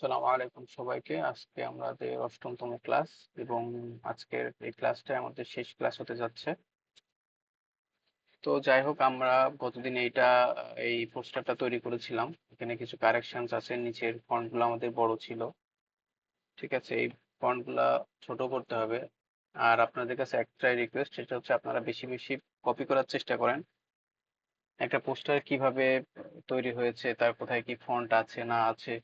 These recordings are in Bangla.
আসসালামু আলাইকুম সবাইকে। আজকে আমাদের অষ্টমতম ক্লাস এবং আজকের এই ক্লাসটা আমাদের শেষ ক্লাস হতে যাচ্ছে। তো যাই হোক, আমরা গতদিন এই পোস্টারটা তৈরি করেছিলাম। এখানে কিছু কারেকশনস আছে, নিচের ফন্টগুলো আমাদের বড় ছিল। ঠিক আছে, এই ফন্টগুলা ছোট করতে হবে। আর আপনাদের কাছে একটাই রিকোয়েস্ট, সেটা হচ্ছে আপনারা বেশি বেশি কপি করার চেষ্টা করেন। একটা পোস্টার কিভাবে তৈরি হয়েছে, তার কোথায় কি ফন্ট আছে না আছে,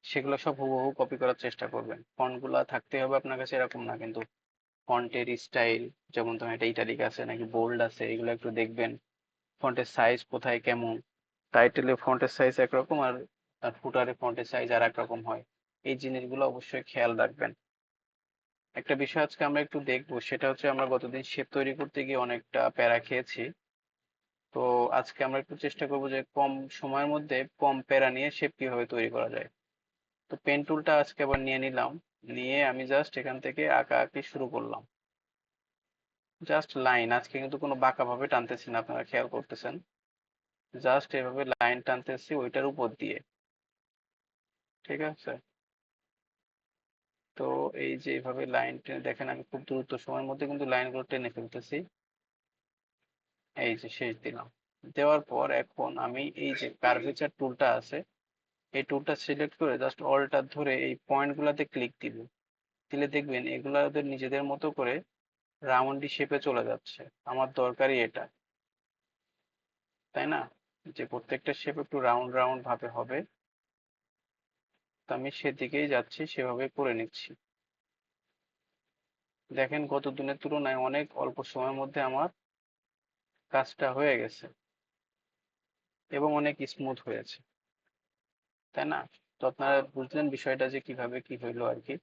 সেগুলো সব হুবহু কপি করার চেষ্টা করবেন। ফন্টগুলা থাকতে হবে আপনার কাছে এরকম না, কিন্তু ফন্টের স্টাইল, যেমন ধরেন এটা ইটালিক আছে নাকি বোল্ড আছে, এগুলো একটু দেখবেন। ফন্টের সাইজ কোথায় কেমন, টাইটেলে ফন্টের সাইজ একরকম আর আর ফুটারে ফন্টের সাইজ আর একরকম হয়। এই জিনিসগুলো অবশ্যই খেয়াল রাখবেন। একটা বিষয় আজকে আমরা একটু দেখবো, সেটা হচ্ছে আমরা গতদিন শেপ তৈরি করতে গিয়ে অনেকটা প্যারা খেয়েছি। তো আজকে আমরা একটু চেষ্টা করবো যে কম সময়ের মধ্যে কম প্যারা নিয়ে শেপ কিভাবে তৈরি করা যায়। তো পেন টুলটা আজকে আবার নিয়ে নিলাম। নিয়ে আমি জাস্ট এখান থেকে আঁকা আঁকি শুরু করলাম। জাস্ট লাইন, আজকে কিন্তু কোনো বাঁকা ভাবে টানতেছি না, আপনারা খেয়াল করতেছেন। জাস্ট এভাবে লাইন টানতেছি ওইটার উপর দিয়ে। ঠিক আছে, তো এই যে এইভাবে লাইন টেনে দেখেন, আমি খুব দ্রুত সময়ের মধ্যে কিন্তু লাইনগুলো টেনে ফেলতেছি। এই যে শেষ দিলাম। দেওয়ার পর এখন আমি এই যে কার্ভেচার টুলটা আছে, এই টুলটা সিলেক্ট করে জাস্ট অল্টার ধরে এই পয়েন্ট গুলাতে ক্লিক দিব। দিলে দেখবেন এগুলা ওদের নিজেদের মতো করে রাউন্ডি শেপে চলে যাচ্ছে। আমার দরকারই এটা, তাই না? যে প্রত্যেকটা শেপ একটু রাউন্ড রাউন্ড ভাবে হবে। তো আমি সেদিকেই যাচ্ছি, সেভাবে করে নিচ্ছি। দেখেন গত দিনের তুলনায় অনেক অল্প সময়ের মধ্যে আমার কাজটা হয়ে গেছে এবং অনেক স্মুথ হয়েছে, তাই না? তো আপনারা বুঝলেন বিষয়টা যে কিভাবে কি হইলো আর কি।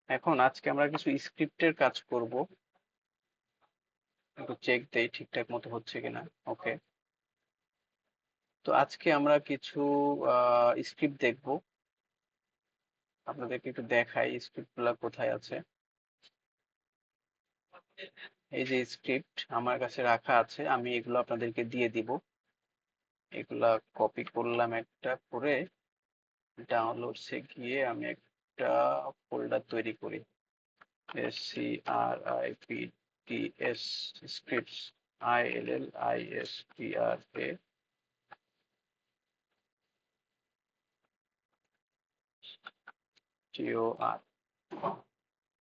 এখন আজকে আমরা কিছু স্ক্রিপ্টের কাজ করব। একটু চেক দেই ঠিকঠাক মতো হচ্ছে কিনা। ওকে, তো আজকে আমরা কিছু স্ক্রিপ্ট দেখব। আপনাদেরকে একটু দেখাই স্ক্রিপ্ট গুলা কোথায় আছে। এই যে স্ক্রিপ্ট আমার কাছে রাখা আছে, আমি এগুলো আপনাদেরকে দিয়ে দিব। এগুলা কপি করলাম একটা করে, ডাউনলোডসে গিয়ে আমি একটা ফোল্ডার তৈরি করি। SCRIPTS, scripts, ILLISTRATOR,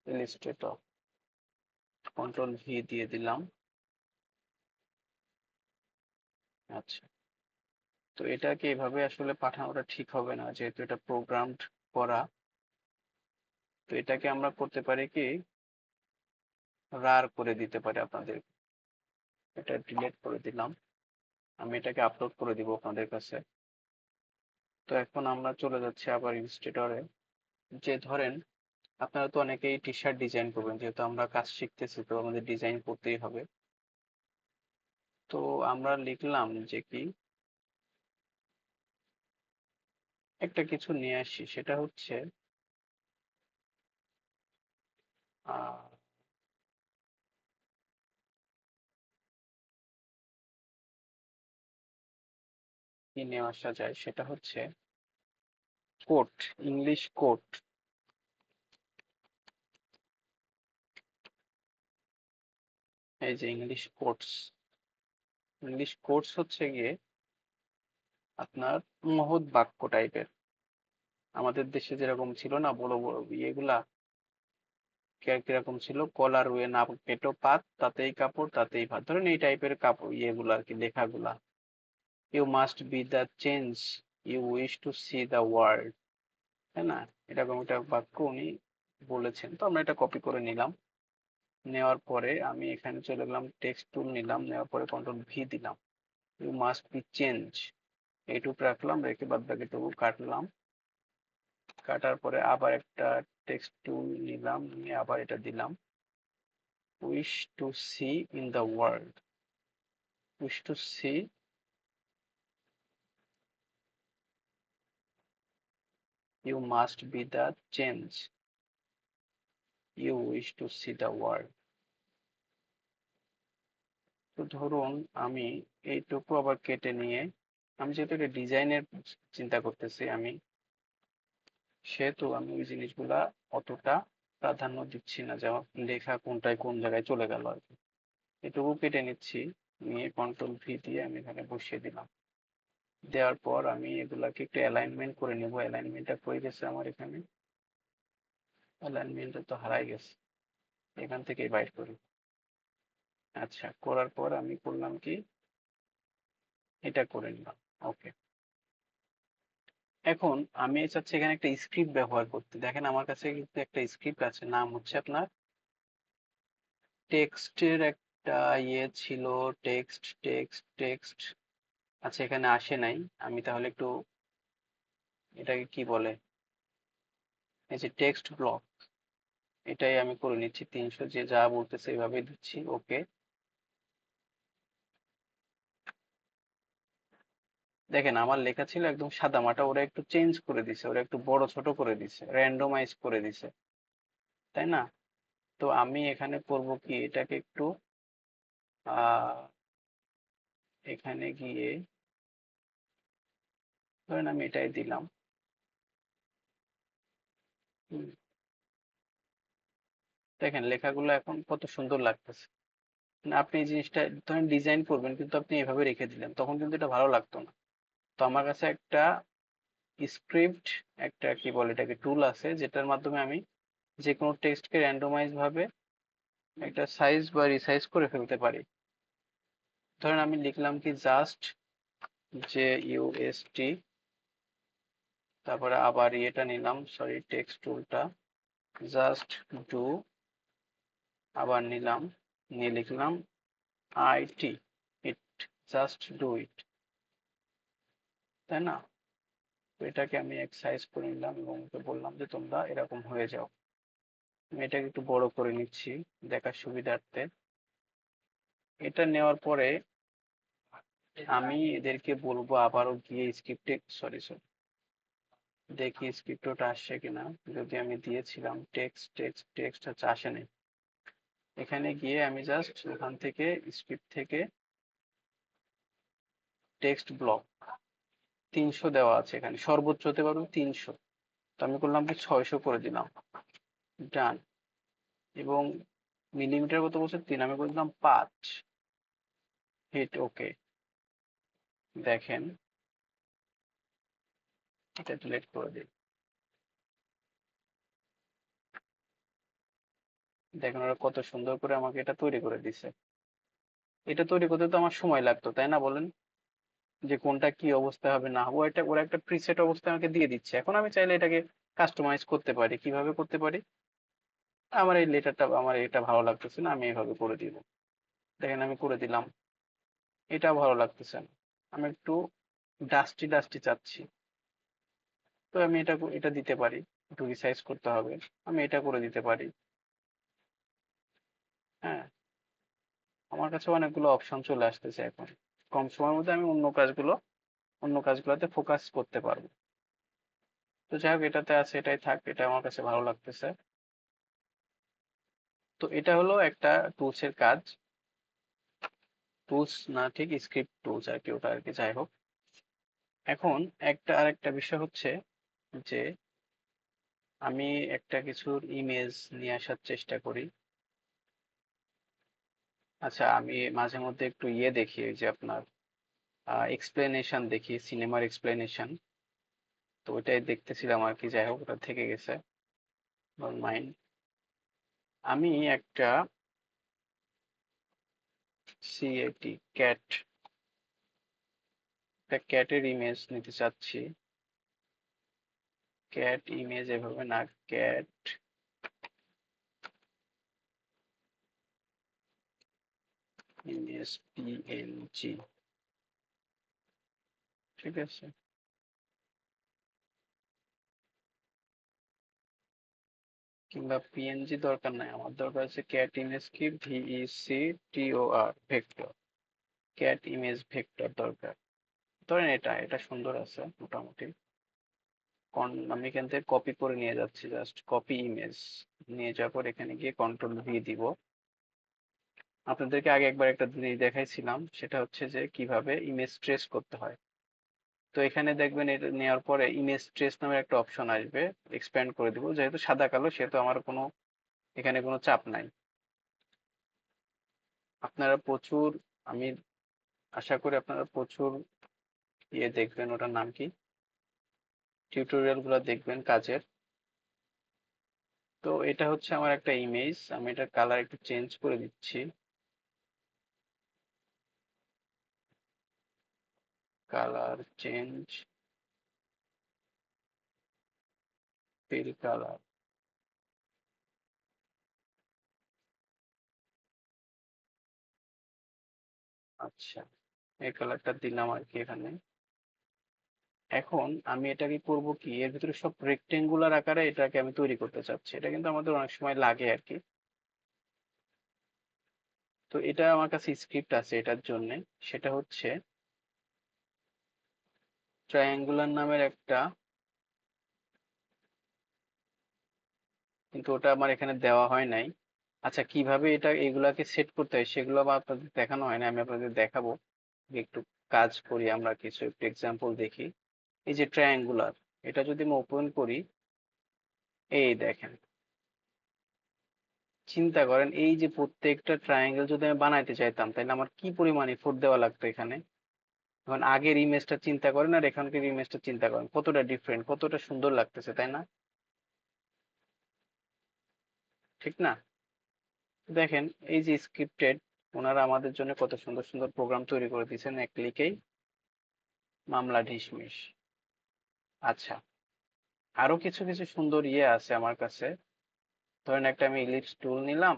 Illustrator. Control V দিয়ে দিলাম। আচ্ছা, তো এটাকে এভাবে আসলে পাঠানোটা ঠিক হবে না, যেহেতু এটা প্রোগ্রামড করা। তো এটাকে আমরা করতে পারি কি, রার করে দিতে পারি আপনাদের। এটা ডিলিট করে দিলাম। আমি এটাকে আপলোড করে দিব আপনাদের কাছে। তো এখন আমরা চলে যাচ্ছি আবার ইনস্টিটিউটরে। যে ধরেন আপনারা তো অনেকেই টি শার্ট ডিজাইন করবেন, যেহেতু আমরা কাজ শিখতেছি তো আমাদের ডিজাইন করতেই হবে। তো আমরা লিখলাম যে কি, একটা কিছু নিয়ে আসি, সেটা হচ্ছে আহ কি নিয়ে আসা যায়, সেটা হচ্ছে কোট, ইংলিশ কোট। এই যে ইংলিশ কোটস। ইংলিশ কোটস হচ্ছে গিয়ে আপনার মহৎ বাক্য টাইপের। আমাদের দেশে যেরকম ছিল না বড় বড় ইয়েগুলা, কিরকম ছিল, কলার ওয়ে না পেটো পাত তাতেই কাপড় তাতেই ভাত, ধরেন এই টাইপের কাপড় ইয়েগুলা আর কি, লেখাগুলা। You must be the change you wish to see the world, তাই না? এরকম একটা বাক্য উনি বলেছেন। তো আমরা এটা কপি করে নিলাম। নেওয়ার পরে আমি এখানে চলে গেলাম, টেক্সট টুল নিলাম, নেওয়ার পরে কন্ট্রোল V দিলাম। ইউ মাস্ট বি চেঞ্জ, এইটুকু রাখলাম, রেখে বাদ বাকিটুকু কাটলাম। কাটার পরে আবার একটা টেক্সট টুল নিলাম, নিয়ে আবার এটা দিলাম। Wish to see in the world, wish to see, you must be the change you wish to see the world. তো ধরুন আমি এইটুকু আবার কেটে নিয়ে, আমি যেহেতু এটা ডিজাইনের চিন্তা করতেছি, আমি সেহেতু আমি ওই জিনিসগুলা অতটা প্রাধান্য দিচ্ছি না, যেমন লেখা কোনটায় কোন জায়গায় চলে গেল আর কি। এটুকু কেটে নিচ্ছি, নিয়ে কন্ট্রোল ভি দিয়ে আমি এখানে বসিয়ে দিলাম। দেওয়ার পর আমি এগুলাকে একটু অ্যালাইনমেন্ট করে নেব। অ্যালাইনমেন্টটা কই গেছে আমার এখানে? অ্যালাইনমেন্টটা তো হারাই গেছে, এখান থেকেই বাইর করি। আচ্ছা, করার পর আমি করলাম কি, এটা করে নিলাম। ওকে। এখন আমি চাচ্ছি এখানে একটা স্ক্রিপ্ট ব্যবহার করতে। দেখেন আমার কাছে কিন্তু একটা স্ক্রিপ্ট আছে, নাম হচ্ছে আপনার টেক্সটের একটা ইয়ে ছিল, টেক্সট টেক্সট টেক্সট। আচ্ছা, এখানে আসে নাই। আমি তাহলে একটু এটাকে কি বলে, এই যে টেক্সট ব্লক, এটাই আমি করে নিচ্ছি। 300 যে যা বলতেছে এইভাবে দিচ্ছি। ওকে। দেখেন আমার লেখা ছিল একদম সাদা মাটা, ওরা একটু চেঞ্জ করে দিছে, ওরা একটু বড় ছোট করে দিছে, র্যান্ডমাইজ করে দিছে, তাই না? তো আমি এখানে করব কি, এটাকে একটু আহ এখানে গিয়ে ধরেন আমি এটাই দিলাম। হুম, দেখেন লেখাগুলো এখন কত সুন্দর লাগতেছে। না, আপনি এই জিনিসটা ধরেন ডিজাইন করবেন কিন্তু আপনি এভাবে রেখে দিলেন, তখন কিন্তু এটা ভালো লাগতো না। তো আমার কাছে একটা স্ক্রিপ্ট, একটা কি বলে এটাকে, টুল আছে, যেটার মাধ্যমে আমি যে কোনো টেক্সটকে র্যান্ডমাইজ ভাবে একটা সাইজ বা রিসাইজ করে ফেলতে পারি। ধরেন আমি লিখলাম কি জাস্ট, যে ইউএসটি, তারপরে আবার ইয়েটা নিলাম, সরি টেক্সট টুলটা, জাস্ট ডু, আবার নিলাম, নিয়ে লিখলাম IT, it, just do it, তাই না? তো এটাকে আমি এক সাইজ করে নিলাম এবং ওকে বললাম যে তোমরা এরকম হয়ে যাও। আমি এটাকে একটু বড় করে নিচ্ছি দেখার সুবিধার্থে। এটা নেওয়ার পরে আমি এদেরকে বলবো আবারও গিয়ে স্ক্রিপ্টে, সরি সরি, দেখি স্ক্রিপ্টটা আসছে কিনা। যদি আমি দিয়েছিলাম টেক্সট টেক্সট টেক্সট, হচ্ছে আসে নাই। এখানে গিয়ে আমি জাস্ট ওখান থেকে স্ক্রিপ্ট থেকে টেক্সট ব্লক 300 দেওয়া আছে, এখানে সর্বোচ্চ হতে পারবে 300। তো আমি করলাম কি 600 করে দিলাম, ডান। এবং মিলিমিটার কত বলছে, 3, আমি করে দিলাম 5, হিট ওকে। দেখেন, এটা ডিলিট করে দিই। দেখেন ওরা কত সুন্দর করে আমাকে এটা তৈরি করে দিছে। এটা তৈরি করতে তো আমার সময় লাগতো, তাই না বলেন? যে কোনটা কি অবস্থা হবে না হবে, এটা ওরা একটা প্রিসেট অবস্থায় আমাকে দিয়ে দিচ্ছে। এখন আমি চাইলে এটাকে কাস্টমাইজ করতে পারি। কিভাবে করতে পারি? আমার এই লেটারটা, আমার এটা ভালো লাগতেছে না, আমি এইভাবে করে দিব। দেখেন আমি করে দিলাম, এটা ভালো লাগতেছে না, আমি একটু ডাস্টি ডাস্টি চাচ্ছি। তো আমি এটা দিতে পারি, একটু রিসাইজ করতে হবে, আমি এটা করে দিতে পারি। হ্যাঁ, আমার কাছে অনেকগুলো অপশন চলে আসতেছে এখন। কম সময়ের মধ্যে আমি অন্য কাজগুলোতে ফোকাস করতে পারবো। তো যাই হোক, এটাতে আছে, এটাই থাক, এটা আমার কাছে ভালো লাগতেছে। তো এটা হলো একটা টুলস এর কাজ। টুলস না, ঠিক স্ক্রিপ্ট টুলস আর কি, ওটা আর কি। যাই হোক, এখন আরেকটা বিষয় হচ্ছে যে আমি একটা কিছুর ইমেজ নিয়ে আসার চেষ্টা করি। আচ্ছা, আমি মাঝে মধ্যে একটু ইয়ে দেখি, ওই যে আপনার এক্সপ্লেনেশন দেখি, সিনেমার এক্সপ্লেনেশন। তো ওইটাই দেখতেছিলাম আর কি। যাই হোক, ওটা থেকে গেছে, ডোন্ট মাইন্ড। আমি একটা সিএটি ক্যাট, একটা ক্যাটের ইমেজ নিতে চাচ্ছি। ক্যাট ইমেজ এভাবে না, ক্যাট ইমেজ পিএনজি, ঠিক আছে? কিংবা পিএনজি দরকার নাই, আমার দরকার আছে ক্যাট ইমেজ কি, VEC TOR, vector. Cat image vector দরকার। ধরেন এটা সুন্দর আছে মোটামুটি। আমি এখান থেকে কপি করে নিয়ে যাচ্ছি, জাস্ট কপি ইমেজ। নিয়ে যাওয়ার পর এখানে গিয়ে কন্ট্রোল ভি দিব। আপনাদেরকে আগে একবার একটা জিনিস দেখাইছিলাম, সেটা হচ্ছে যে কিভাবে ইমেজ ট্রেস করতে হয়। তো এখানে দেখবেন এটা নেওয়ার পরে ইমেজ ট্রেস নামের একটা অপশন আসবে, এক্সপ্যান্ড করে দিব। যেহেতু সাদা কালো সেহেতু আমার কোনো এখানে কোনো চাপ নাই। আপনারা প্রচুর, আমি আশা করি আপনারা প্রচুর দেখবেন, ওটার নাম কি, টিউটোরিয়াল গুলো দেখবেন কাজের। তো এটা হচ্ছে আমার একটা ইমেজ, আমি এটা কালার একটু চেঞ্জ করে দিচ্ছি। Colour change, fill colour. আচ্ছা, এই কালারটা দিলাম আর কি এখানে। এখন আমি এটাকে করব কি, এর ভিতরে সব রেক্টেঙ্গুলার আকারে এটাকে আমি তৈরি করতে চাচ্ছি। এটা কিন্তু আমাদের অনেক সময় লাগে আর কি। তো এটা আমার কাছে স্ক্রিপ্ট আছে এটার জন্য। সেটা হচ্ছে ট্রায়াঙ্গুলার নামের একটা, কিন্তু ওটা আমার এখানে দেওয়া হয় নাই। আচ্ছা, কিভাবে এটা এগুলাকে সেট করতে হয় সেগুলো আবার আপনাদের দেখানো হয় না, আমি আপনাদের দেখাবো। একটু কাজ করি আমরা, কিছু একটু এক্সাম্পল দেখি। এই যে ট্রায়াঙ্গুলার, এটা যদি আমি ওপেন করি, এই দেখেন, চিন্তা করেন এই যে প্রত্যেকটা ট্রায়াঙ্গেল যদি আমি বানাইতে চাইতাম তাহলে আমার কি পরিমাণ এফোর্ট দেওয়া লাগতো এখানে। এখন আগের ইমেজটা চিন্তা করেন আর এখনকার ইমেজটা চিন্তা করেন, কতটা ডিফারেন্ট, কতটা সুন্দর লাগতেছে, তাই না? ঠিক না? দেখেন, এই যে স্ক্রিপ্টেড, ওনারা আমাদের জন্য কত সুন্দর সুন্দর প্রোগ্রাম তৈরি করে দিয়েছেন এক ক্লিকেই, মামলা ঢিসমিস। আচ্ছা, আরো কিছু কিছু সুন্দর আছে আমার কাছে। ধরেন একটা আমি ইলিপস টুল নিলাম,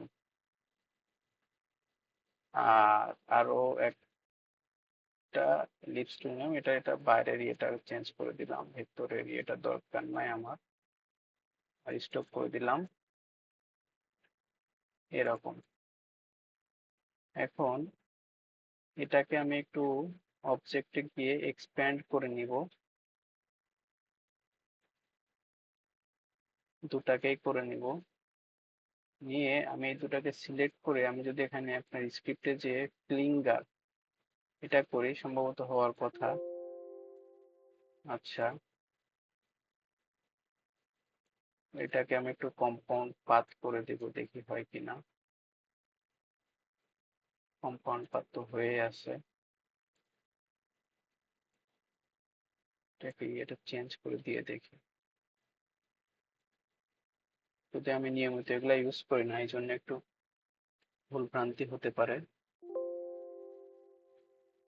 আর আরো একটা ইলিপস টুল নিলাম, এটা বাইরের ইয়েটা চেঞ্জ করে দিলাম, ভেতরের ইয়েটা দরকার নাই আমার, আর স্টপ করে দিলাম এরকম। এখন এটাকে আমি একটু অবজেক্টে গিয়ে এক্সপ্যান্ড করে নিব, দুটাকেই করে নিব। নিয়ে আমি এই দুটাকে সিলেক্ট করে আমি যদি এখানে আপনার স্ক্রিপ্টে যে ফিঙ্গার এটা করি, সম্ভবত হওয়ার কথা। আচ্ছা, এটাকে আমি একটু কম্পাউন্ড পাথ করে দিব, দেখি হয় কিনা। কম্পাউন্ড পাথ তো হয়ে আছে, এটাকে এটা চেঞ্জ করে দিয়ে দেখি। যদি আমি নিয়মিত এগুলা ইউজ করি না, এই জন্য একটু ভুল ভ্রান্তি হতে পারে।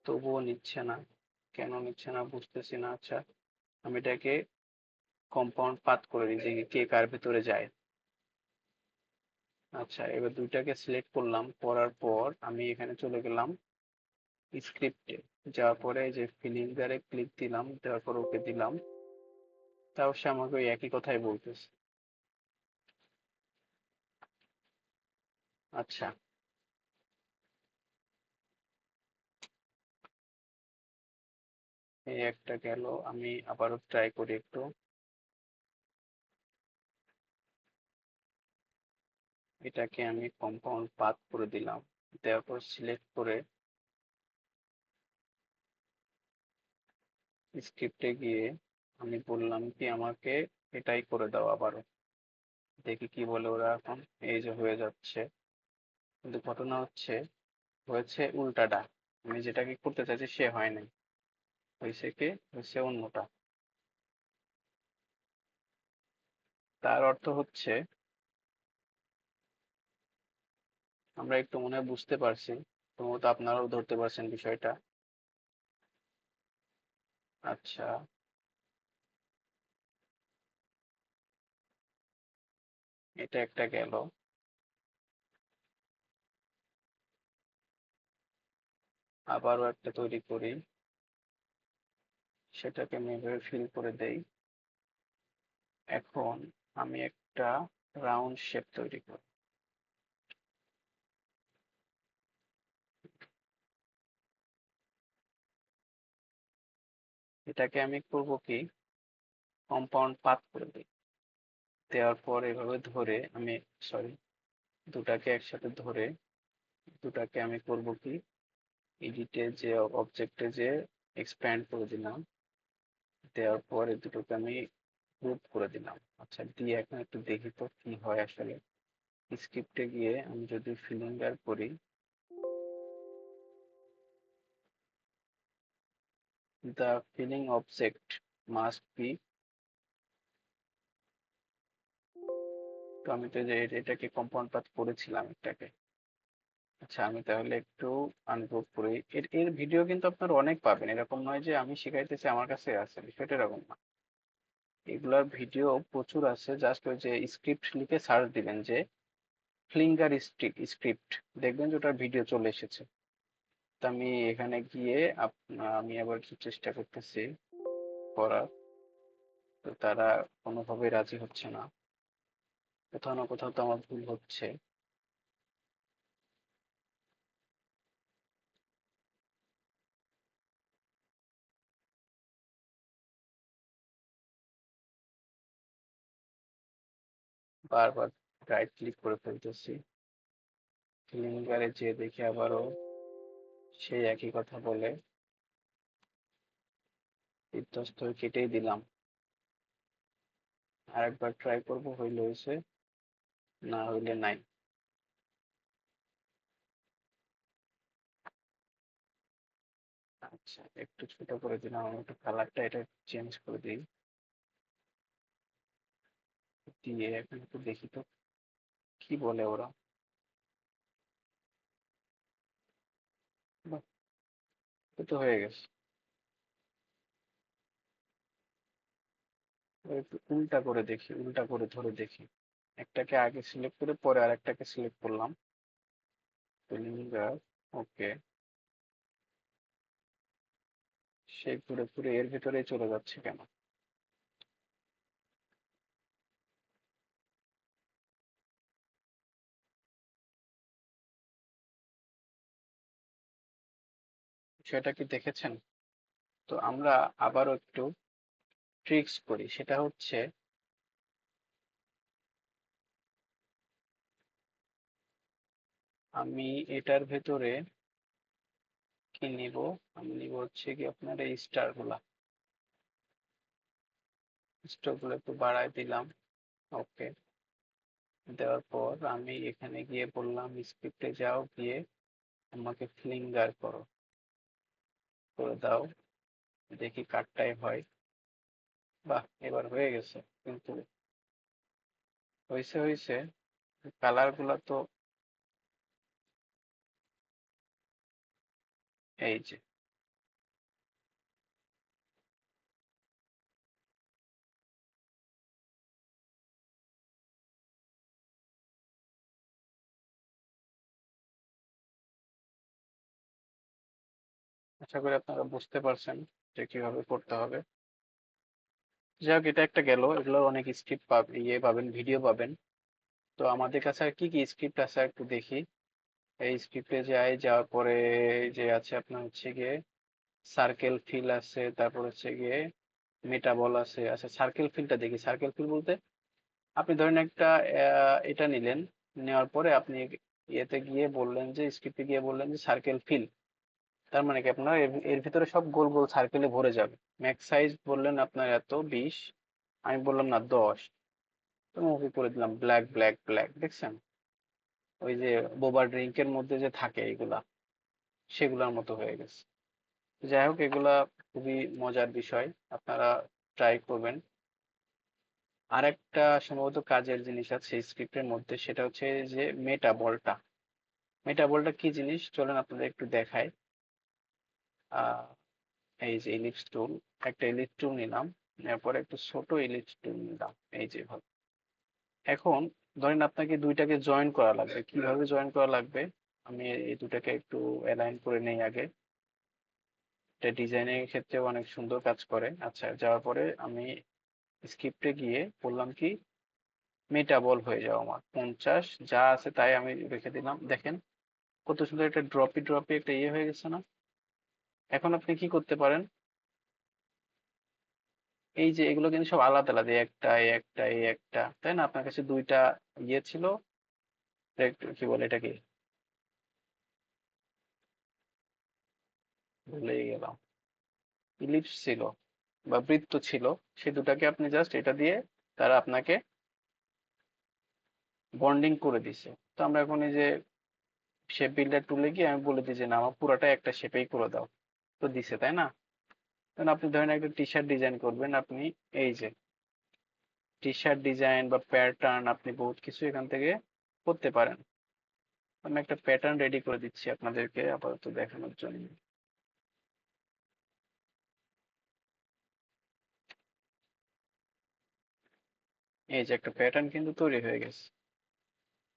তবুও নিচ্ছে না, কেন নিচ্ছে না বুঝতেছি না। আচ্ছা, আমি এটাকে কম্পাউন্ড পাথ করে দিই, যে কে কার ভেতরে যায়। আচ্ছা, এবার দুইটাকে সিলেক্ট করলাম, করার পর আমি এখানে চলে গেলাম স্ক্রিপ্টে। যাওয়ার পরে এই যে ফিলিংগারে ক্লিক দিলাম, দেওয়ার পর ওকে দিলাম। তাও সে আমাকে ওই একই কথাই বলতেছে। আচ্ছা, এই একটা গেল, আমি আবারও ট্রাই করি একটু। এটাকে আমি কম্পাউন্ড পাথ করে দিলাম, দেওয়ার পর সিলেক্ট করে স্ক্রিপ্টে গিয়ে আমি বললাম কি আমাকে এটাই করে দাও আবারও, দেখি কি বলে ওরা এখন। এই যে হয়ে যাচ্ছে, কিন্তু ঘটনা হচ্ছে, হয়েছে উল্টাটা। আমি যেটাকে করতে চাইছি সে হয় নাই, হয়েছে কি, হয়েছে অন্যটা। তার অর্থ হচ্ছে আমরা একটু মনে হয় বুঝতে পারছি, সম্ভবত আপনারাও ধরতে পারছেন বিষয়টা। আচ্ছা, এটা একটা গেল। আবারও একটা তৈরি করি, সেটাকে আমি এভাবে ফিল করে দেই। এখন আমি একটা রাউন্ড শেপ তৈরি করি। এটাকে আমি করব কি, কম্পাউন্ড পাথ করে দিই। দেওয়ার পর এভাবে ধরে আমি, সরি, দুটাকে একসাথে ধরে দুটাকে আমি করব কি, এডিটে যে অবজেক্টে যে এক্সপ্যান্ড করে দিলাম। দেওয়ার পর এই দুটোকে আমি গ্রুপ করে দিলাম। আচ্ছা, দিয়ে এখন একটু দেখি তো কি হয় আসলে। স্ক্রিপ্টে গিয়ে আমি যদি ফিলিংগার করি, the feeling object must be, তো আমি তো যে এটাকে কম্পাউন্ড পাথ করেছিলাম একটাকে। আচ্ছা, আমি তাহলে একটু আনগ্রুপ করি। এর এর ভিডিও কিন্তু আপনারা অনেক পাবেন, এরকম নয় যে আমি শিখাইতেছি আমার কাছে আছে, বিষয়টা এরকম না। এগুলার ভিডিও প্রচুর আছে, জাস্ট ওই যে স্ক্রিপ্ট লিখে সার্চ দিবেন যে ফ্লিঙ্গার স্ক্রিপ্ট, দেখবেন যে ওটার ভিডিও চলে এসেছে। তো আমি এখানে গিয়ে আমি আবার একটু চেষ্টা করতেছি করার, তো তারা কোনোভাবেই রাজি হচ্ছে না। কোথাও না কোথাও তো আমার ভুল হচ্ছে। বারবার রাইট ক্লিক করে ফেলতেছি, ফিলিংগারে যে দেখি আবারও সেই একই কথা বলে, বিধ্বস্ত হয়ে কেটেই দিলাম। আরেকবার ট্রাই করব, হইলে হয়েছে, না হইলে নাই। আচ্ছা, একটু ছোট করে দিলাম, আমি একটু কালারটা এটা চেঞ্জ করে দিই। দিয়ে এখন একটু দেখি তো কি বলে ওরা। বাহ, এ তো হয়ে গেছে। এবার একটু উল্টা করে দেখি, উল্টা করে ধরে দেখি। একটাকে আগে সিলেক্ট করে পরে আরেকটাকে সিলেক্ট করলাম। ফিলিংগার, ওকে, সে ঘুরে ঘুরে এর ভিতরেই চলে যাচ্ছে কেন? সেটা কি দেখেছেন? তো আমরা আবারও একটু ট্রিক্স করি, সেটা হচ্ছে আমি এটার ভেতরে কি নিব, আমি নিব হচ্ছে কি আপনার এই স্টার গুলো একটু বাড়ায় দিলাম। ওকে, দেওয়ার পর আমি এখানে গিয়ে বললাম স্ক্রিপ্টে যাও, গিয়ে আমাকে ফ্লিঙ্গার করো, করে দাও, দেখি কারটাই হয়। বাহ, এবার হয়ে গেছে, কিন্তু হয়েছে হয়েছে, কালার গুলা তো এই যে। আশা করি আপনারা বুঝতে পারছেন যে কিভাবে করতে হবে। যাই হোক, এটা একটা গেল, এগুলো অনেক স্ক্রিপ্ট পাবেন, ভিডিও পাবেন। তো আমাদের কাছে আর কি কি স্ক্রিপ্ট আছে একটু দেখি। এই স্ক্রিপ্টে যাওয়ার পরে যে আছে আপনার হচ্ছে গিয়ে সার্কেল ফিল আছে, তারপর হচ্ছে গিয়ে মেটাবল আছে। আচ্ছা, সার্কেল ফিলটা দেখি। সার্কেল ফিল বলতে আপনি ধরেন একটা এটা নিলেন, নেওয়ার পরে আপনি ইয়েতে গিয়ে বললেন যে স্ক্রিপ্টে গিয়ে বললেন যে সার্কেল ফিল, তার মানে কি আপনার এর ভিতরে সব গোল গোল সার্কেলে ভরে যাবে। ম্যাক্স সাইজ বললেন আপনার এত 20, আমি বললাম না 10, তো মুভি করে দিলাম ব্ল্যাক ব্ল্যাক ব্ল্যাক, দেখছেন? ওই যে বোবা ড্রিঙ্কের মধ্যে যে থাকে এগুলা, সেগুলোর মতো হয়ে গেছে। যাই হোক, এগুলা খুবই মজার বিষয়, আপনারা ট্রাই করবেন। আর একটা সম্ভবত কাজের জিনিস আছে স্ক্রিপ্টের মধ্যে, সেটা হচ্ছে যে মেটাবলটা। মেটাবলটা কি জিনিস চলেন আপনাদের একটু দেখাই। আহ এই যে ইলিপস টুল, একটা ইলিপস টুল নিলাম, এরপর একটা ছোট ইলিপস টুল নিলাম, এই যে ভাবে। এখন ধরেন আপনাকে দুইটাকে জয়েন করা লাগবে, কিভাবে জয়েন করা লাগবে? আমি এই দুটাকে একটু অ্যালাইন করে নেই আগে। এটা ডিজাইনের ক্ষেত্রে অনেক সুন্দর কাজ করে। আচ্ছা, যাওয়ার পরে আমি স্ক্রিপ্টে গিয়ে বললাম কি মেটাবল হয়ে যাও, আমার 50 যা আছে তাই আমি রেখে দিলাম। দেখেন কত সুন্দর একটা ড্রপি ড্রপি একটা ইয়ে হয়ে গেছে না? এখন আপনি কি করতে পারেন, এই যে এগুলো কিন্তু সব আলাদা আলাদা, এই একটা এই একটা এই একটা, তাই না? আপনার কাছে দুইটা ইয়ে ছিল, কি বলে এটাকে, ভুলেই গেলাম, ইলিপস ছিল। বা বৃত্ত ছিল, সেই দুটাকে আপনি জাস্ট এটা দিয়ে তারা আপনাকে বন্ডিং করে দিছে। তো আমরা এখন এই যে শেপ বিল্ডার টুলে গিয়ে আমি বলে দিই যে না আমার পুরাটা একটা শেপেই করে দাও, তো দিছে তাই না। কারণ আপনি ধরেন একটা টি শার্ট ডিজাইন করবেন, আপনি এই যে টি শার্ট ডিজাইন বা প্যাটার্ন আপনি বহুত কিছু এখান থেকে করতে পারেন। আমি একটা প্যাটার্ন রেডি করে দিচ্ছি আপনাদেরকে আপাতত দেখানোর জন্য। এই যে একটা প্যাটার্ন কিন্তু তৈরি হয়ে গেছে,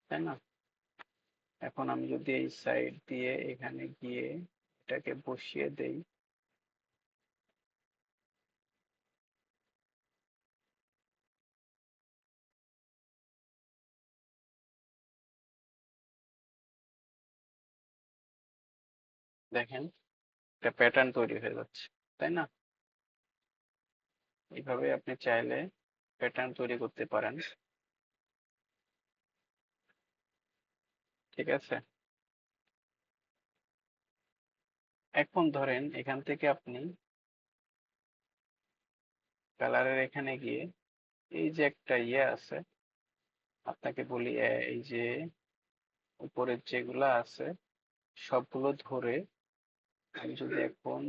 তাই না। এখন আমি যদি এই সাইড দিয়ে এখানে গিয়ে এটাকে বসিয়ে দেই, দেখেন একটা প্যাটার্ন তৈরি হয়ে যাচ্ছে, তাই না। এইভাবে আপনি চাইলে প্যাটার্ন তৈরি করতে পারেন, ঠিক আছে। এখন ধরেন এখান থেকে আপনি কালারের এখানে গিয়ে এই যে একটা ইয়ে আছে, আপনাকে বলি এই যে উপরের যেগুলা আছে সবগুলো ধরে আমি যদি এখন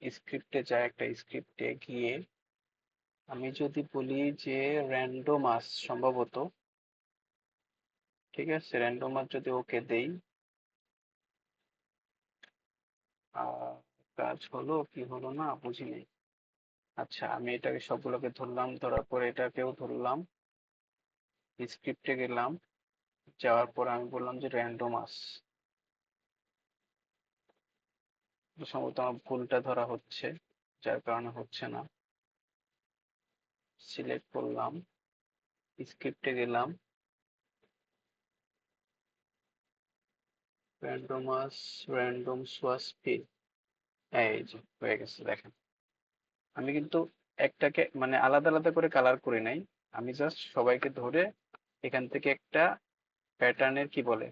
স্ক্রিপ্টে যাই, একটা স্ক্রিপ্টে গিয়ে আমি যদি বলি যে র্যান্ডমাস সম্ভবত, ঠিক আছে, র্যান্ডমাস যদি ওকে দেই, আহ, কাজ হলো কি হলো না বুঝি নেই। আচ্ছা আমি এটাকে সবগুলোকে ধরলাম, ধরার পরে এটাকেও ধরলাম, স্ক্রিপ্টে গেলাম, যাওয়ার পর আমি বললাম যে র্যান্ডমাস, সম্ভবত আমার ভুলটা ধরা হচ্ছে, যার কারণে হচ্ছে না। সিলেক্ট করলাম, স্ক্রিপ্টে গেলাম, র্যান্ডমাস, র্যান্ডম সোয়াস ফিল, এই যে হয়ে গেছে দেখেন। আমি কিন্তু একটাকে মানে আলাদা আলাদা করে কালার করি নাই, আমি জাস্ট সবাইকে ধরে এখান থেকে একটা প্যাটার্নের কি বলে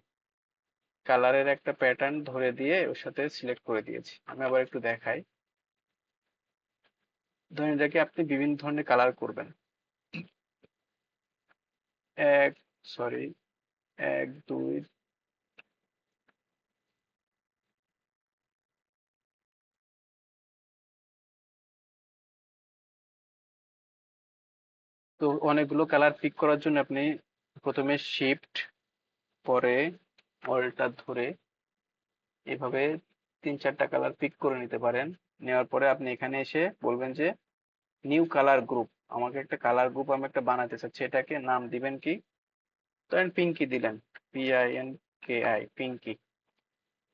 কালারের একটা প্যাটার্ন ধরে দিয়ে ওর সাথে সিলেক্ট করে দিয়েছি। আমি আবার একটু দেখাই, ধরেন এটাকে আপনি বিভিন্ন ধরনের কালার করবেন, এক, সরি, এক দুই, তো অনেকগুলো কালার পিক করার জন্য আপনি প্রথমে শিফট, পরে অল্টার ধরে এভাবে তিন চারটা কালার পিক করে নিতে পারেন। নেওয়ার পরে আপনি এখানে এসে বলবেন যে নিউ কালার গ্রুপ, আমাকে একটা কালার গ্রুপ আমি একটা বানাতে চাচ্ছি, এটাকে নাম দিবেন কি, ধরেন পিঙ্কি দিলেন, PINKI, পিঙ্কি,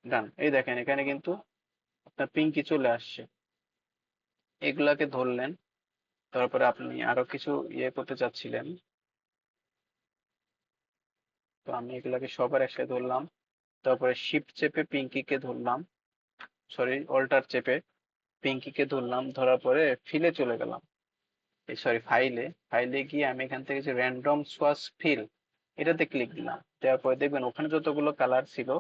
ডান। এই দেখেন এখানে কিন্তু আপনার পিঙ্কি চলে আসছে। এগুলাকে ধরলেন, তারপরে আপনি আরো কিছু ইয়ে করতে চাচ্ছিলেন, তো আমি এগুলাকে সবার একসাথে ধরলাম, তারপরে শিফট চেপে পিঙ্কিকে ধরলাম, সরি অল্টার চেপে পিঙ্কিকে ধরলাম, ধরার পরে ফিলে চলে গেলাম, এই সরি ফাইলে, ফাইলে গিয়ে আমি এখান থেকে যে র্যান্ডম সোয়াস ফিল এটাতে ক্লিক দিলাম। দেওয়ার পরে দেখবেন ওখানে যতগুলো কালার ছিল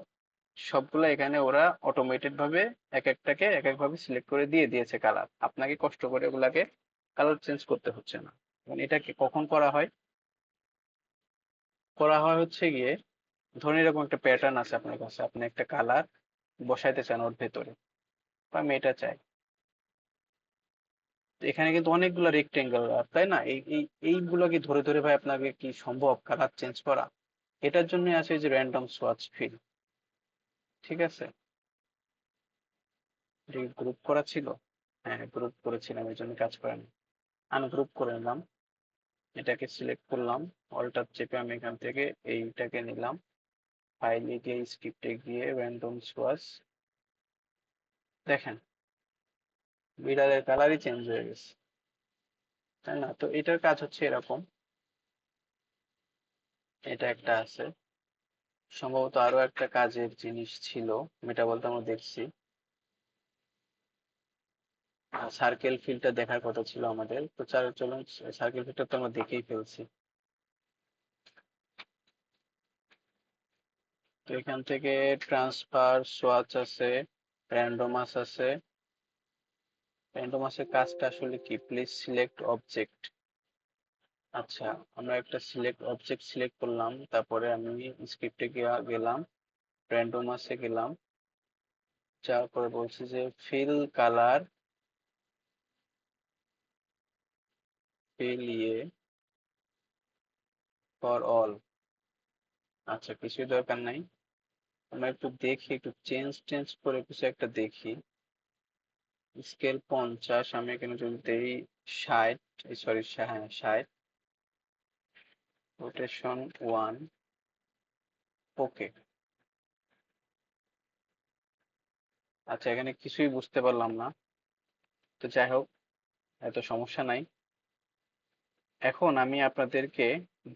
সবগুলো এখানে ওরা অটোমেটেড ভাবে এক একটাকে এক এক ভাবে সিলেক্ট করে দিয়ে দিয়েছে কালার, আপনাকে কষ্ট করে ওগুলাকে কালার চেঞ্জ করতে হচ্ছে না। এবং এটাকে কখন করা হয়, করা হয় হচ্ছে গিয়ে ধরুন এরকম একটা প্যাটার্ন আছে আপনার কাছে, আপনি একটা কালার বসাইতে চান ওর ভেতরে, বা আমি এটা চাই, তো এখানে কিন্তু অনেকগুলো রেক্টেঙ্গেল, তাই না, এইগুলো কি ধরে ধরে ভাই আপনাকে কি সম্ভব কালার চেঞ্জ করা। এটার জন্য আছে যে র্যান্ডম সোয়াচ ফিল, ঠিক আছে। গ্রুপ করা ছিল, হ্যাঁ গ্রুপ করেছিলাম, এই জন্য কাজ করে না। আনগ্রুপ করে নিলাম, এটাকে সিলেক্ট করলাম, অল্টার চেপে আমি এখান থেকে এইটাকে নিলাম, ফাইলে গিয়ে স্ক্রিপ্টে গিয়ে র্যান্ডম সোয়াচ, দেখেন বিড়ালের কালারই চেঞ্জ হয়ে গেছে, তাই না। তো এটার কাজ হচ্ছে এরকম, এটা একটা আছে, সম্ভবত আরো একটা কাজের জিনিস ছিল, এটা বলতে আমরা দেখছি সার্কেল ফিলটা দেখার কথা ছিল আমাদের, তো চলুন সার্কেল ফিলটা তো আমরা দেখেই ফেলছি। তো এখান থেকে ট্রান্সফার সোয়াচ আছে, র্যান্ডমাস আছে, র্যান্ডমাসের কাজটা আসলে কি? Please select object. আচ্ছা, আমরা একটা অবজেক্ট সিলেক্ট করলাম, তারপরে আমি স্ক্রিপ্টে গেলাম, র্যান্ডমাসে গেলাম, যাওয়ার পরে বলছি যে ফিল কালার, ফিল ইয়ে ফর অল। আচ্ছা, কিছুই দরকার নাই। আমরা একটু দেখি, একটু চেঞ্জ টেঞ্জ করে কিছু একটা দেখি। স্কেল 50, আমি এখানে যদি দেই 60, সরি, হ্যাঁ 60, রোটেশন 1, ওকে। আচ্ছা, এখানে কিছুই বুঝতে পারলাম না, তো যাই হোক, এত সমস্যা নাই। এখন আমি আপনাদেরকে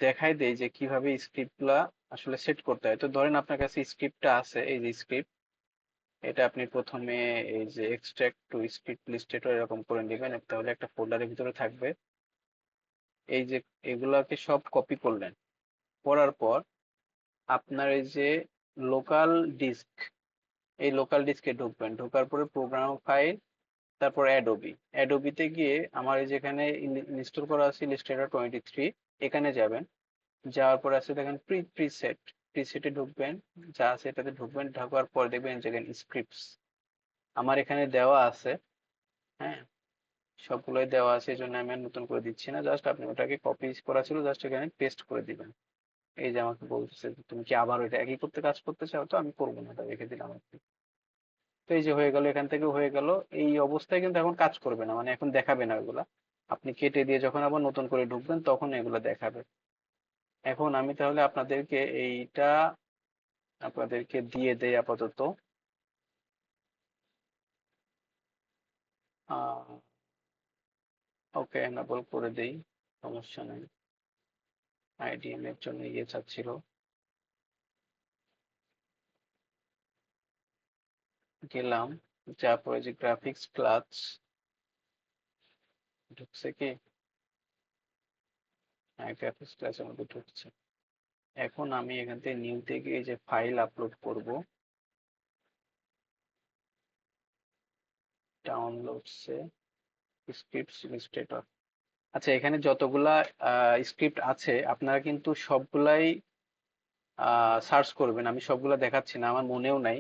দেখাই দেই যে কিভাবে স্ক্রিপ্টগুলা আসলে সেট করতে হয়। তো ধরেন আপনার কাছে স্ক্রিপ্টটা আছে, এই যে স্ক্রিপ্ট, এটা আপনি প্রথমে এই যে এক্সট্রাক্ট টু স্ক্রিপ্ট লিস্টেড এরকম করে নেবেন, তাহলে একটা ফোল্ডারের ভিতরে থাকবে। এই যে এগুলাকে সব কপি করলেন, করার পর আপনার এই যে লোকাল ডিস্ক, এই লোকাল ডিস্কে ঢুকবেন, ঢোকার পরে প্রোগ্রাম ফাইল, তারপর অ্যাডোবি, অ্যাডোবিতে গিয়ে আমার এই যেখানে ইনস্টল করা আছে ইলাস্ট্রেটর 23, এখানে যাবেন। যাওয়ার পর আছে দেখেন প্রিসেট, প্রিসেটে ঢুকবেন, যা আছে এটাতে ঢুকবেন, ঢোকার পর দেখবেন যেখানে স্ক্রিপ্টস আমার এখানে দেওয়া আছে। হ্যাঁ, সবগুলোই দেওয়া আছে, এই জন্য আমি আর নতুন করে দিচ্ছি না, জাস্ট আপনি ওটাকে কপি করা ছিল, জাস্ট এখানে পেস্ট করে দিবেন। এই যে আমাকে বলতেছে যে, তুমি কি আবার ওইটা একই করতে কাজ করতে চাও? তো আমি করবো না, এটা রেখে দিলাম আর কি। তো এই যে হয়ে গেল, এখান থেকে হয়ে গেল। এই অবস্থায় কিন্তু এখন কাজ করবে না, মানে এখন দেখাবে না ওগুলা। আপনি কেটে দিয়ে যখন আবার নতুন করে ঢুকবেন তখন এগুলা দেখাবে। এখন আমি তাহলে আপনাদেরকে দিয়ে দেই আপাতত। ওকে, এনেবল করে দেই, সমস্যা নেই। আইডিএম এর জন্য ইয়ে চাচ্ছিল। গেলাম, যার পরে যে গ্রাফিক্স ক্লাস ঢুকছে কি? হ্যাঁ, গ্রাফিক্স ক্লাসের মধ্যে ঢুকছে। এখন আমি এখান থেকে নিউ থেকে এই যে ফাইল আপলোড করব, ডাউনলোডসে স্ক্রিপ্টস ইলাস্ট্রেটর। আচ্ছা, এখানে যতগুলা স্ক্রিপ্ট আছে আপনারা কিন্তু সবগুলাই সার্চ করবেন। আমি সবগুলা দেখাচ্ছি না, আমার মনেও নাই,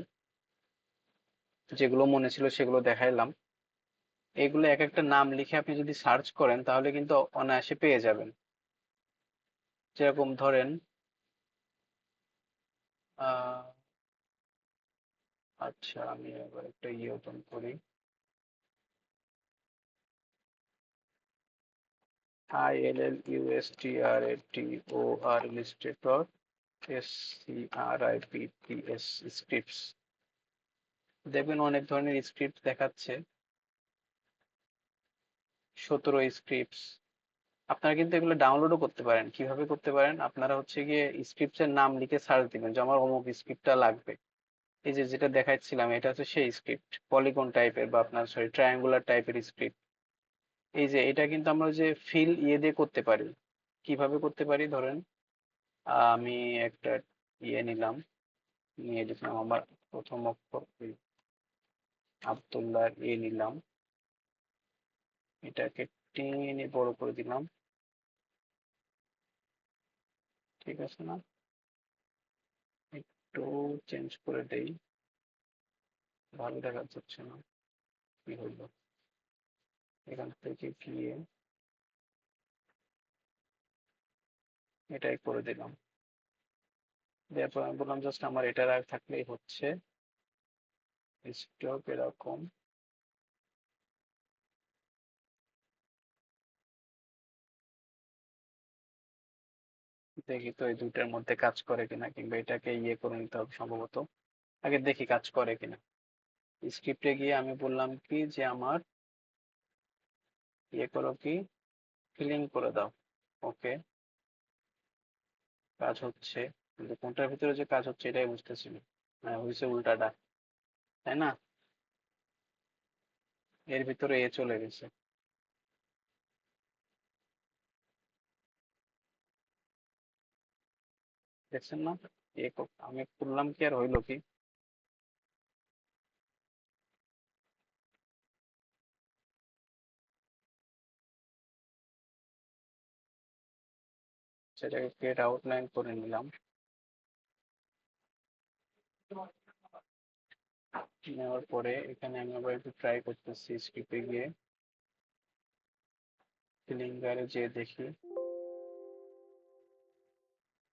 যেগুলো মনে ছিল সেগুলো দেখাইলাম। এগুলো এক একটা নাম লিখে আপনি যদি সার্চ করেন তাহলে কিন্তু অনায়াসে পেয়ে যাবেন। যেরকম ধরেন আহ, আচ্ছা, আমি এবার একটা ইয়ে ওপেন করি, ILLUSTRATOR ইলাস্ট্রেটর, SCRIPTS স্ক্রিপ্টস। দেখবেন অনেক ধরনের স্ক্রিপ্ট দেখাচ্ছে, 17 স্ক্রিপ্টস। আপনারা কিন্তু এগুলো ডাউনলোডও করতে পারেন। কিভাবে করতে পারেন? আপনারা হচ্ছে গিয়ে স্ক্রিপ্টের নাম লিখে সার্চ দিবেন যে আমার অমুক স্ক্রিপ্টটা লাগবে। এই যে যেটা দেখাচ্ছিলাম, এটা হচ্ছে সেই স্ক্রিপ্ট, পলিগন টাইপের বা আপনার সরি ট্রায়াঙ্গুলার টাইপের স্ক্রিপ্ট। এই যে এটা কিন্তু আমরা যে ফিল ইয়ে দিয়ে করতে পারি। কিভাবে করতে পারি? ধরেন আমি একটা ইয়ে নিলাম, নিয়ে লিখলাম আমার প্রথম অক্ষর আব্দুল্লাহ এ নিলাম, এটাকে টেনে বড় করে দিলাম, ঠিক আছে না? একটু চেঞ্জ করে দেই, ভালো দেখা যাচ্ছে না, কি হইলো? এখান থেকে গিয়ে এটাই করে দিলাম, তারপর আমি বললাম জাস্ট আমার এটা আর থাকলেই হচ্ছে। স্টক এরকম, দেখি তো এই দুইটার মধ্যে কাজ করে কিনা, কিংবা এটাকে ইয়ে করে নিতে হবে সম্ভবত। আগে দেখি কাজ করে কিনা। স্ক্রিপ্টে গিয়ে আমি বললাম কি যে আমার ইয়ে করো, কি ফিলিং করে দাও। ওকে, কাজ হচ্ছে, কিন্তু কোনটার ভিতরে যে কাজ হচ্ছে এটাই বুঝতেছি না। হ্যাঁ, হয়েছে উল্টাটা, তাই না? এর ভিতরে এ চলে গেছে, দেখছেন না? আমি করলাম কি আর হইলো কি? সেটাকে ক্রিয়েট আউটলাইন করে নিলাম। নেওয়ার পরে এখানে আমি আবার একটু ট্রাই করতেছি স্ক্রিপ্টে গিয়ে, ফিলিংগারে যেয়ে দেখি।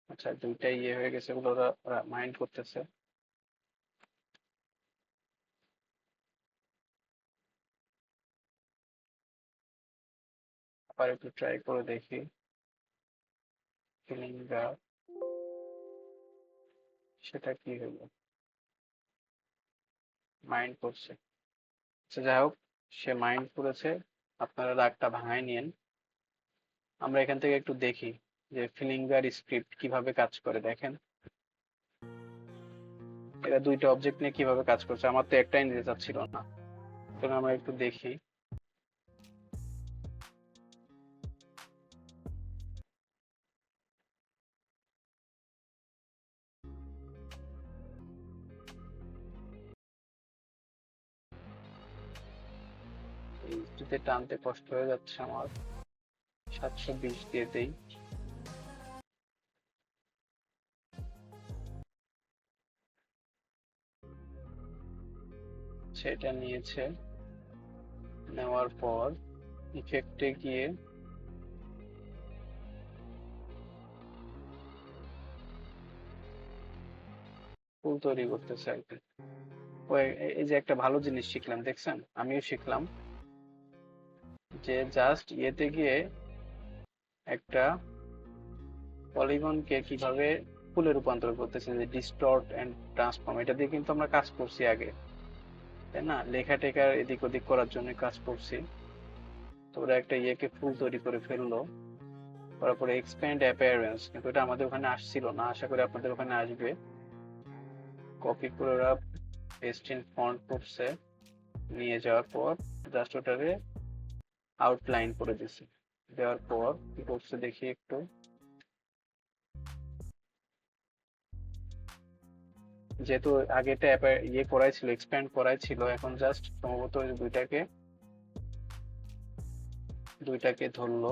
আচ্ছা, দুইটাই ইয়ে হয়ে গেছে, ওগুলো ওরা মাইন্ড করতেছে। আবার একটু ট্রাই করে দেখি ফিলিংগার, সেটা কি হলো, মাইন্ড করছে। আচ্ছা যাই হোক, সে মাইন্ড করেছে, আপনারা রাগটা ভাঙায় নিয়েন। আমরা এখান থেকে একটু দেখি যে ফিলিংগার স্ক্রিপ্ট কিভাবে কাজ করে। দেখেন এরা দুইটা অবজেক্ট নিয়ে কিভাবে কাজ করছে, আমার তো একটাই নিতে চাচ্ছিল না। তো আমরা একটু দেখি। এইটাতে টানতে কষ্ট হয়ে যাচ্ছে আমার, 720 দিয়ে দেই। সেটা নিয়েছে, নেওয়ার পর ইফেক্টে গিয়ে ফুল তৈরি করতেছে আর কি। ওই এই যে একটা ভালো জিনিস শিখলাম, দেখছেন, আমিও শিখলাম যে জাস্ট ইয়েতে গিয়ে একটা পলিগনকে কিভাবে ফুলে রূপান্তর করতেছে, যে ডিস্টর্ট এন্ড ট্রান্সফর্ম, এটা দিয়ে কিন্তু আমরা কাজ করছি আগে, তাই না? লেখা টেখা এদিক ওদিক করার জন্য কাজ করছি। তো ওরা একটা ইয়েকে ফুল তৈরি করে ফেললো, করার পরে এক্সপ্যান্ড অ্যাপিয়ারেন্স, কিন্তু এটা আমাদের ওখানে আসছিল না, আশা করি আপনাদের ওখানে আসবে। কপি করে ওরা পেস্ট ইন ফন্ট করছে, নিয়ে যাওয়ার পর জাস্ট ওটারে আউটলাইন করে দিছে। দেওয়ার পর কি করছে দেখি একটু, যেহেতু আগেটা ইয়ে করাই ছিল, এক্সপ্যান্ড করাই ছিল, এখন জাস্ট সম্ভবত ওই দুইটাকে ধরলো,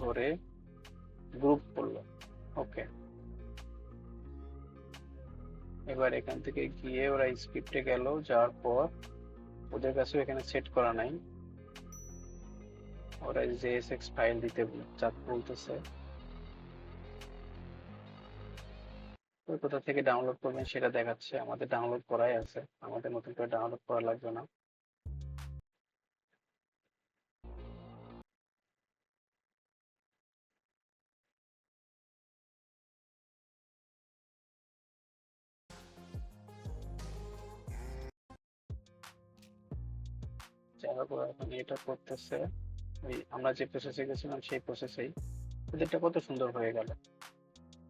ধরে গ্রুপ করলো। ওকে, এবার এখান থেকে গিয়ে ওরা স্ক্রিপ্টে গেল, যাওয়ার পর ওদের কাছেও এখানে সেট করা নাই, ওরা জেএসএক্স ফাইল দিতে বলতেছে। ওই কোথা থেকে ডাউনলোড করবেন সেটা দেখাচ্ছে, আমাদের ডাউনলোড করাই আছে, আমাদের নতুন করে ডাউনলোড করা লাগবে না। যাই হোক, ওরা এখন এটা করতেছে, ওই আমরা যে প্রসেসে গেছিলাম সেই প্রসেসেই। ওদেরটা কত সুন্দর হয়ে গেল,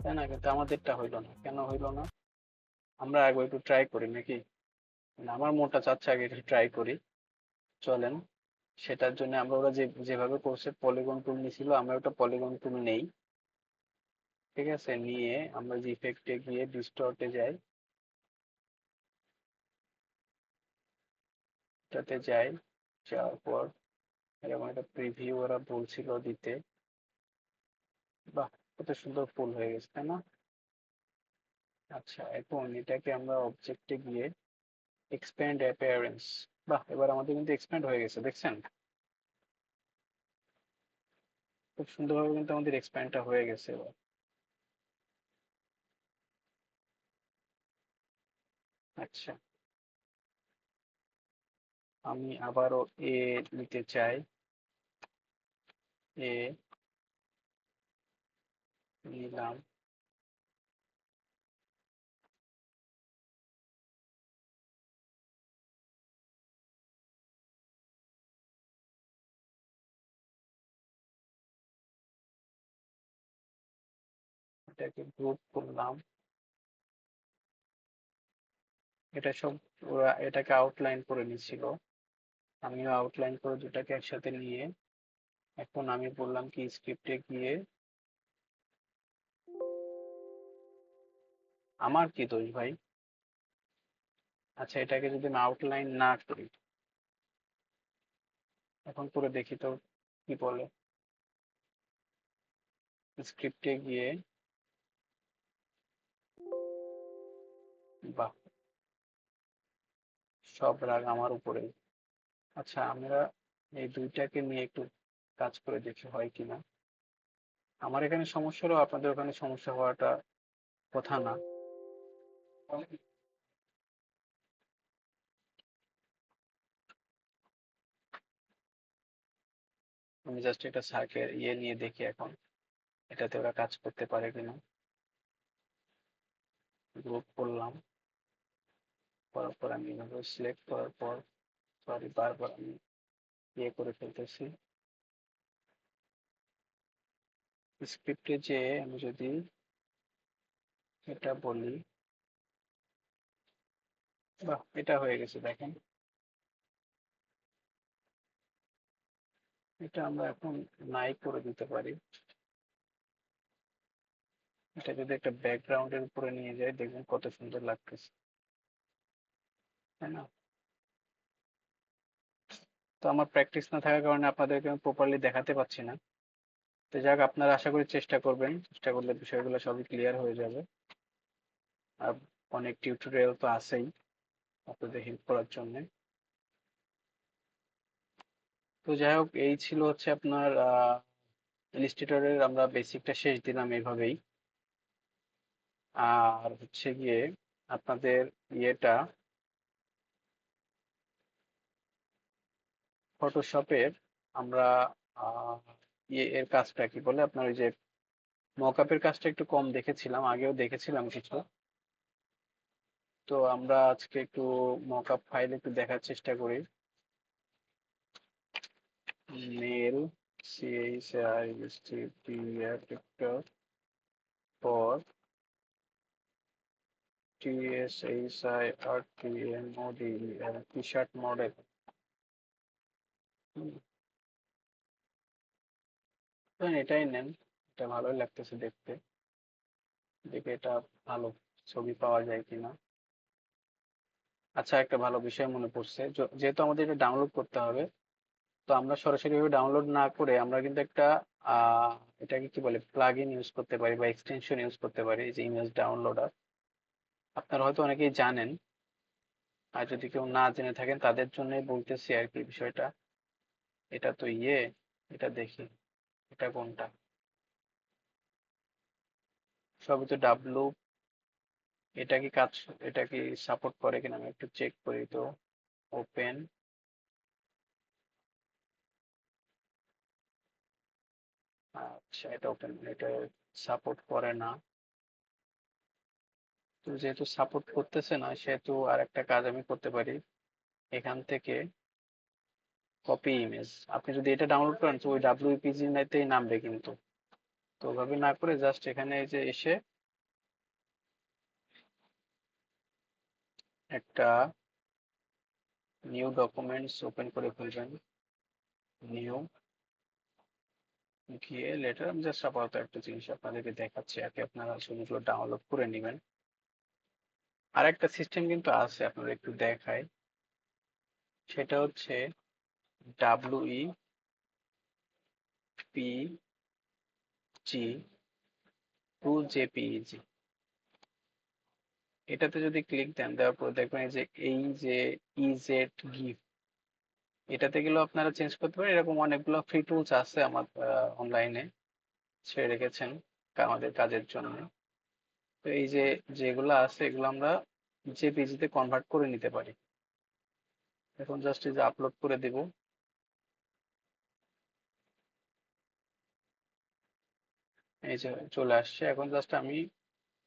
তাই না? কিন্তু আমাদেরটা হইলো না, কেন হইলো না? আমরা আগে একটু ট্রাই করি নাকি? মানে আমার মনটা চাচ্ছে আগে একটু ট্রাই করি, চলেন। সেটার জন্য আমরা, ওরা যেভাবে করছে পলিগন টুল নিছিল, আমরা ওটা পলিগন টুল নেই। ঠিক আছে, নিয়ে আমরা যে ইফেক্টে গিয়ে ডিস্টর্টে যাই, এটাতে যাই, যাওয়ার পর এরকম একটা প্রিভিউ ওরা বলছিল দিতে। বাহ, কত সুন্দর ফুল হয়ে গেছে, তাই না? আচ্ছা, এখন এটাকে আমরা অবজেক্টে গিয়ে এক্সপ্যান্ড অ্যাপিয়ারেন্স। বাহ, এবার আমাদের কিন্তু এক্সপ্যান্ড হয়ে গেছে, দেখছেন? খুব সুন্দরভাবে কিন্তু আমাদের এক্সপ্যান্ডটা হয়ে গেছে এবার। আচ্ছা, আমি আবারও এ নিতে চাই, এ নিলাম। এটাকে গ্রুপ করলাম। এটা সব ওরা এটাকে আউটলাইন করে নিছিল, আমিও আউটলাইন করে দুটাকে একসাথে নিয়ে এখন আমি বললাম কি স্ক্রিপ্টে গিয়ে, আমার কি দোষ ভাই? আচ্ছা, এটাকে যদি আমি আউটলাইন না করি, এখন করে দেখি তো কি বলে। স্ক্রিপ্টে গিয়ে, বাহ, সব রাগ আমার উপরে। আচ্ছা, আমরা এই দুইটাকে নিয়ে একটু কাজ করে দেখি হয় কিনা। আমার এখানে সমস্যা হলেও আপনাদের ওখানে সমস্যা হওয়াটা কথা না। আমি জাস্ট এটা স্যারকে নিয়ে দেখি এখন এটাতে ওরা কাজ করতে পারে কিনা। গ্রুপ করলাম, করার পর আমি এভাবে সিলেক্ট করার পর, সরি বারবার আমি করে ফেলতেছি। স্ক্রিপ্টে যে আমি যদি এটা বলি, বাহ, এটা হয়ে গেছে দেখেন। এটা আমরা এখন নাই করে দিতে পারি। এটা যদি একটা ব্যাকগ্রাউন্ডের উপরে নিয়ে যাই, দেখবেন কত সুন্দর লাগতেছে, তাই না? তো আমার প্র্যাকটিস না থাকার কারণে আপনাদেরকে আমি প্রপারলি দেখাতে পাচ্ছি না। তো যাক, আপনারা আশা করি চেষ্টা করবেন, চেষ্টা করলে বিষয়গুলো সবই ক্লিয়ার হয়ে যাবে। আর অনেক টিউটোরিয়াল তো আছেই আপনাদের হেল্প করার জন্য। তো যাই হোক, এই ছিল হচ্ছে আপনার ইলিস্ট্রেটরের আমরা বেসিকটা শেষ দিলাম এইভাবেই। আর হচ্ছে গিয়ে আপনাদের ইয়েটা, ফটোশপের আমরা আহ, এর কাজটা কি বলে আপনার ওই যে মকআপের কাজটা একটু কম দেখেছিলাম, আগেও দেখেছিলাম কিছু। তো আমরা আজকে একটু মকআপ ফাইল একটু দেখার চেষ্টা করি। মেল CHISTPR for TSHIRTMODEL T-shirt model. এটাই নেন, এটা ভালোই লাগতেছে দেখতে। দেখে এটা ভালো ছবি পাওয়া যায় কিনা। আচ্ছা, একটা ভালো বিষয় মনে পড়ছে, যেহেতু আমাদের এটা ডাউনলোড করতে হবে, তো আমরা সরাসরি ভাবে ডাউনলোড না করে আমরা কিন্তু একটা আহ এটাকে কি বলে প্লাগ ইন ইউজ করতে পারি বা এক্সটেনশন ইউজ করতে পারি, যে ইমেজ ডাউনলোডার। আপনারা হয়তো অনেকেই জানেন, আর যদি কেউ না জেনে থাকেন তাদের জন্যই বলতেছি আর কি বিষয়টা। এটা তো এটা দেখি, এটা কোনটা, সবই তো ডাব্লু। এটা কি কাজ, এটা কি সাপোর্ট করে কিনা আমি একটু চেক করি তো। ওপেন, আচ্ছা এটা ওপেন, এটা সাপোর্ট করে না। তো যেহেতু সাপোর্ট করতেছে না, সেহেতু আর একটা কাজ আমি করতে পারি, এখান থেকে কপি ইমেজ। আপনি যদি এটা ডাউনলোড করেন তো ওই ডাব্লিউপিজি তেই নামবে কিন্তু। তো ওভাবে না করে জাস্ট এখানে এই যে এসে একটা নিউ ডকুমেন্টস ওপেন করে ফেলবেন। নিউ গিয়ে লেটার, আমি জাস্ট আপাতত একটা জিনিস আপনাদেরকে দেখাচ্ছি আর কি, আপনারা ছবিগুলো ডাউনলোড করে নেবেন। আর একটা সিস্টেম কিন্তু আছে, আপনারা একটু দেখাই। সেটা হচ্ছে WEPG টু জেপিইজি। এটাতে যদি ক্লিক দেন, দেওয়ার পর দেখবেন এই যে ইজেড গিফ, এটাতে গেলেও আপনারা চেঞ্জ করতে পারেন। এরকম অনেকগুলো ফ্রি টুলস আছে আমার অনলাইনে ছেড়ে রেখেছেন আমাদের কাজের জন্য। তো এই যে যেগুলো আছে এগুলো আমরা জেপিজি তে কনভার্ট করে নিতে পারি। এখন জাস্ট এই যে আপলোড করে দেব, এই যে চলে আসছে। এখন জাস্ট আমি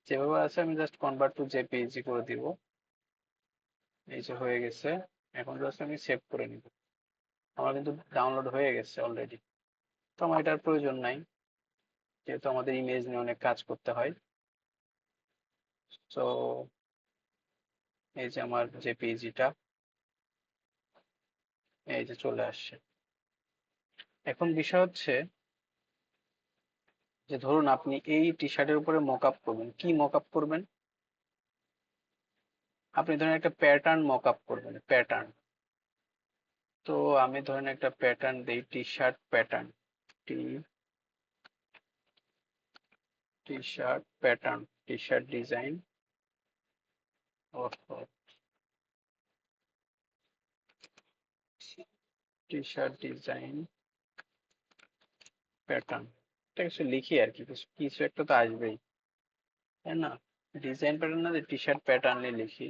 যেভাবে আছে আমি জাস্ট কনভার্ট টু জেপিজি করে দিব। এই যে হয়ে গেছে। এখন জাস্ট আমি সেভ করে নিব। আমার কিন্তু ডাউনলোড হয়ে গেছে অলরেডি। তো আমার এটার প্রয়োজন নাই, যেহেতু আমাদের ইমেজ নিয়ে অনেক কাজ করতে হয়। তো এই যে আমার জেপিইজিটা এই যে চলে আসছে। এখন বিষয় হচ্ছে যে ধরুন আপনি এই টি শার্টের উপরে মকআপ করবেন, কি মকআপ করবেন? আপনি ধরেন একটা প্যাটার্ন মকআপ করবেন, প্যাটার্ন। তো আমি ধরেন একটা প্যাটার্ন দেই, T-shirt pattern, T T-shirt pattern, T-shirt design. T-shirt design pattern, এটা কিছু লিখি আর কি, কিছু কিছু একটা তো আসবেই, তাই না? ডিজাইন প্যাটার্ন না, টি শার্ট প্যাটার্নে লিখি।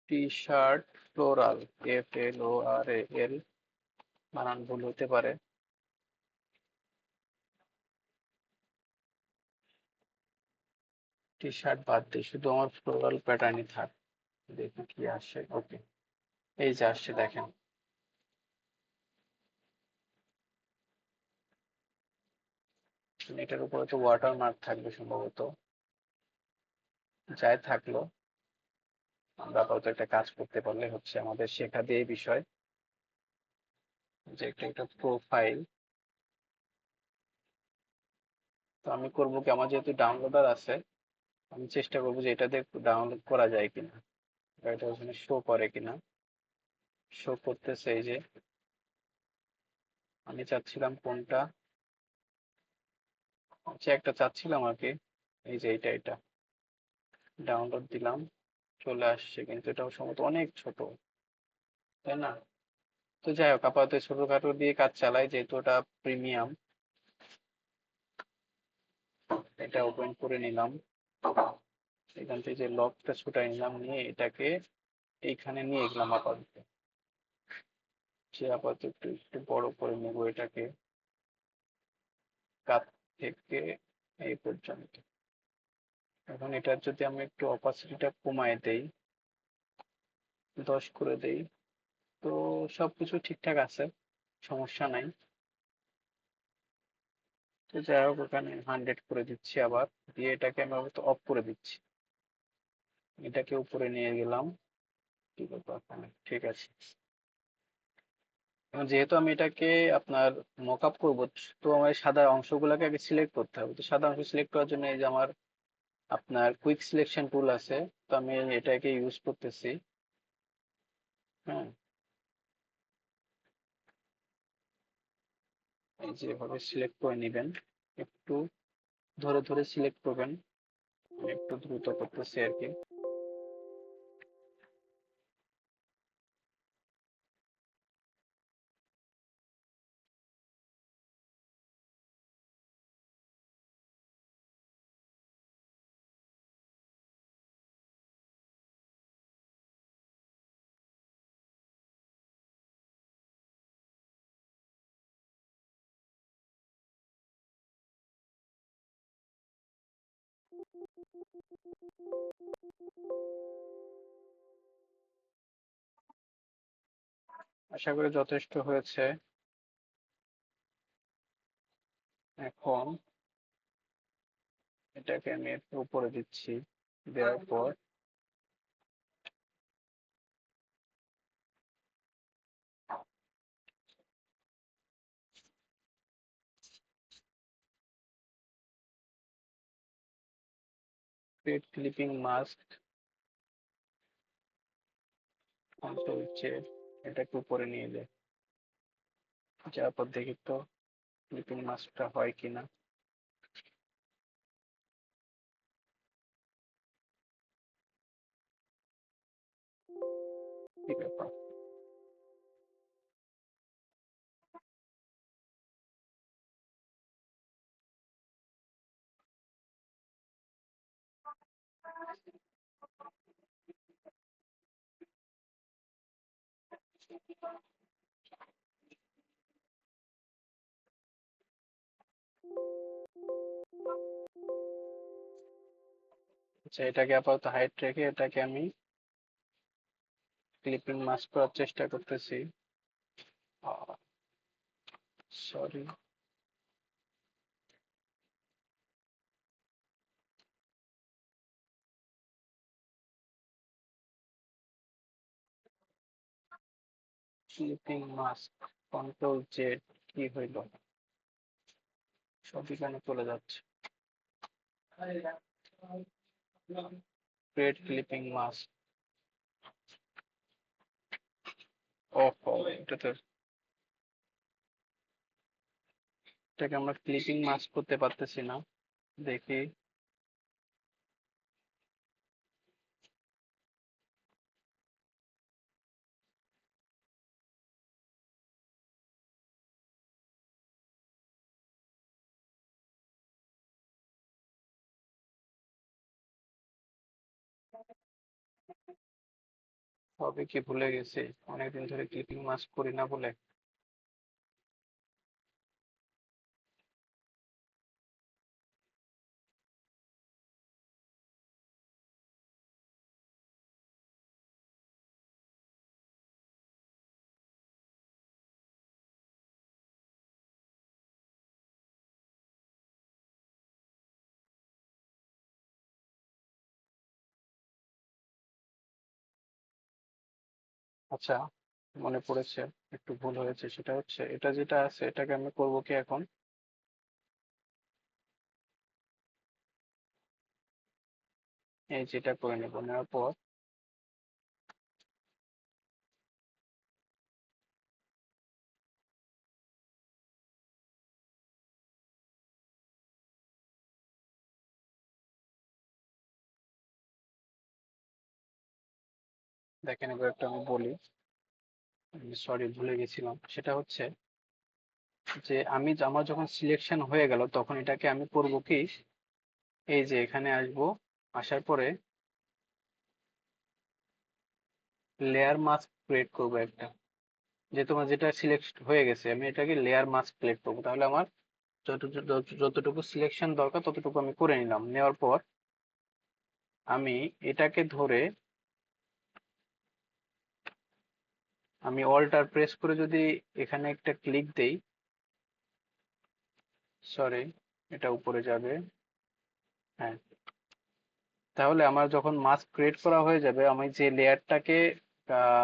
টি শার্ট ফ্লোরাল, FLORAL, বানান ভুল হতে পারে। টি শার্ট বাদ দিই, শুধু আমার ফ্লোরাল প্যাটার্নই থাক, দেখি কি আসে। ওকে, এই যে আসছে দেখেন। এটার উপরে তো ওয়াটারমার্ক থাকবে সম্ভবত, যাই থাকলো, আমরা আপাতত একটা কাজ করতে পারলে হচ্ছে, আমাদের শেখা দিয়ে বিষয়, যে একটা একটা প্রোফাইল। তো আমি করবো কি, আমার যেহেতু ডাউনলোডার আছে, আমি চেষ্টা করবো যে এটা দিয়ে ডাউনলোড করা যায় কিনা, বা এটা ওখানে শো করে কিনা। শো করতেছে, এই যে আমি চাচ্ছিলাম কোনটা, আচ্ছা একটা চাচ্ছিলাম আর কি, এই যে এটা ডাউনলোড দিলাম, চলে আসছে, কিন্তু এটা সম্ভবত অনেক ছোট, তাই না? তো যাই হোক, আপাতত ছোটখাটো দিয়ে কাজ চালাই, যেহেতু ওটা প্রিমিয়াম। এটা ওপেন করে নিলাম, এখান থেকে যে লকটা ছুটাই নিলাম, নিয়ে এটাকে এইখানে নিয়ে গেলাম আপাতত, যে আপাতত একটু একটু বড় করে নেব এটাকে, কাত থেকে এই পর্যন্ত। এখন এটার যদি আমি একটু অপাসিটিটা কমায় দেই, 10 করে দেই, তো সবকিছু ঠিকঠাক আছে, সমস্যা নাই। তো যাই হোক, ওখানে 100 করে দিচ্ছি আবার, দিয়ে এটাকে আমি আবার অফ করে দিচ্ছি, এটাকে উপরে নিয়ে গেলাম। ঠিক আছে, ঠিক আছে। এখন যেহেতু আমি এটাকে আপনার মক আপ করবো, তো আমার এই সাদা অংশগুলোকে আগে সিলেক্ট করতে হবে। তো সাদা অংশ সিলেক্ট করার জন্য এই যে আমার আপনার কুইক সিলেকশন টুল আছে, তো আমি এটাকে ইউজ করতেছি। হ্যাঁ, এই যে এভাবে সিলেক্ট করে নেবেন, একটু ধরে ধরে সিলেক্ট করবেন, আমি একটু দ্রুত করতেছি আর কি। আশা করি যথেষ্ট হয়েছে। এখন এটাকে আমি একটু উপরে দিচ্ছি, দেওয়ার পর create clipping mask, control Z, এটাকে উপরে নিয়ে যায়, যাওয়ার পর দেখি তো ক্লিপিং মাস্কটা হয় কিনা। কি ব্যাপার, আচ্ছা এটাকে আপাতত হাইট রেখে এটাকে আমি ক্লিপিং মাস্ক করার চেষ্টা করতেছি। Sorry, clipping mask, control Z, কি হইল, সব এখানে চলে যাচ্ছে। ক্রিয়েট ক্লিপিং মাস্ক, ওহো, এটাকে আমরা ক্লিপিং মাস্ক করতে পারতেছি না। দেখি। সবই কি ভুলে গেছি, অনেকদিন ধরে ক্লিপিং মাস্ক করি না বলে। আচ্ছা, মনে পড়েছে, একটু ভুল হয়েছে। সেটা হচ্ছে এটা যেটা আছে এটাকে আমি করবো কি এখন, এই যেটা করে নেবো, নেওয়ার পর দেখেন এবার একটা আমি বলি, সরি ভুলে গেছিলাম। সেটা হচ্ছে যে আমার যখন সিলেকশন হয়ে গেল তখন এটাকে আমি করব কি, এই যে এখানে আসবো, আসার পরে লেয়ার মাস্ক ক্রিয়েট করব একটা। যে তোমার যেটা সিলেক্ট হয়ে গেছে আমি এটাকে লেয়ার মাস্ক ক্রিয়েট করবো, তাহলে আমার যতটুকু সিলেকশন দরকার ততটুকু আমি করে নিলাম। নেওয়ার পর আমি এটাকে ধরে আমি অল্টার প্রেস করে যদি এখানে একটা ক্লিক দেই, সরি, এটা উপরে যাবে, হ্যাঁ, তাহলে আমার যখন মাস্ক ক্রিয়েট করা হয়ে যাবে, আমি যে লেয়ারটাকে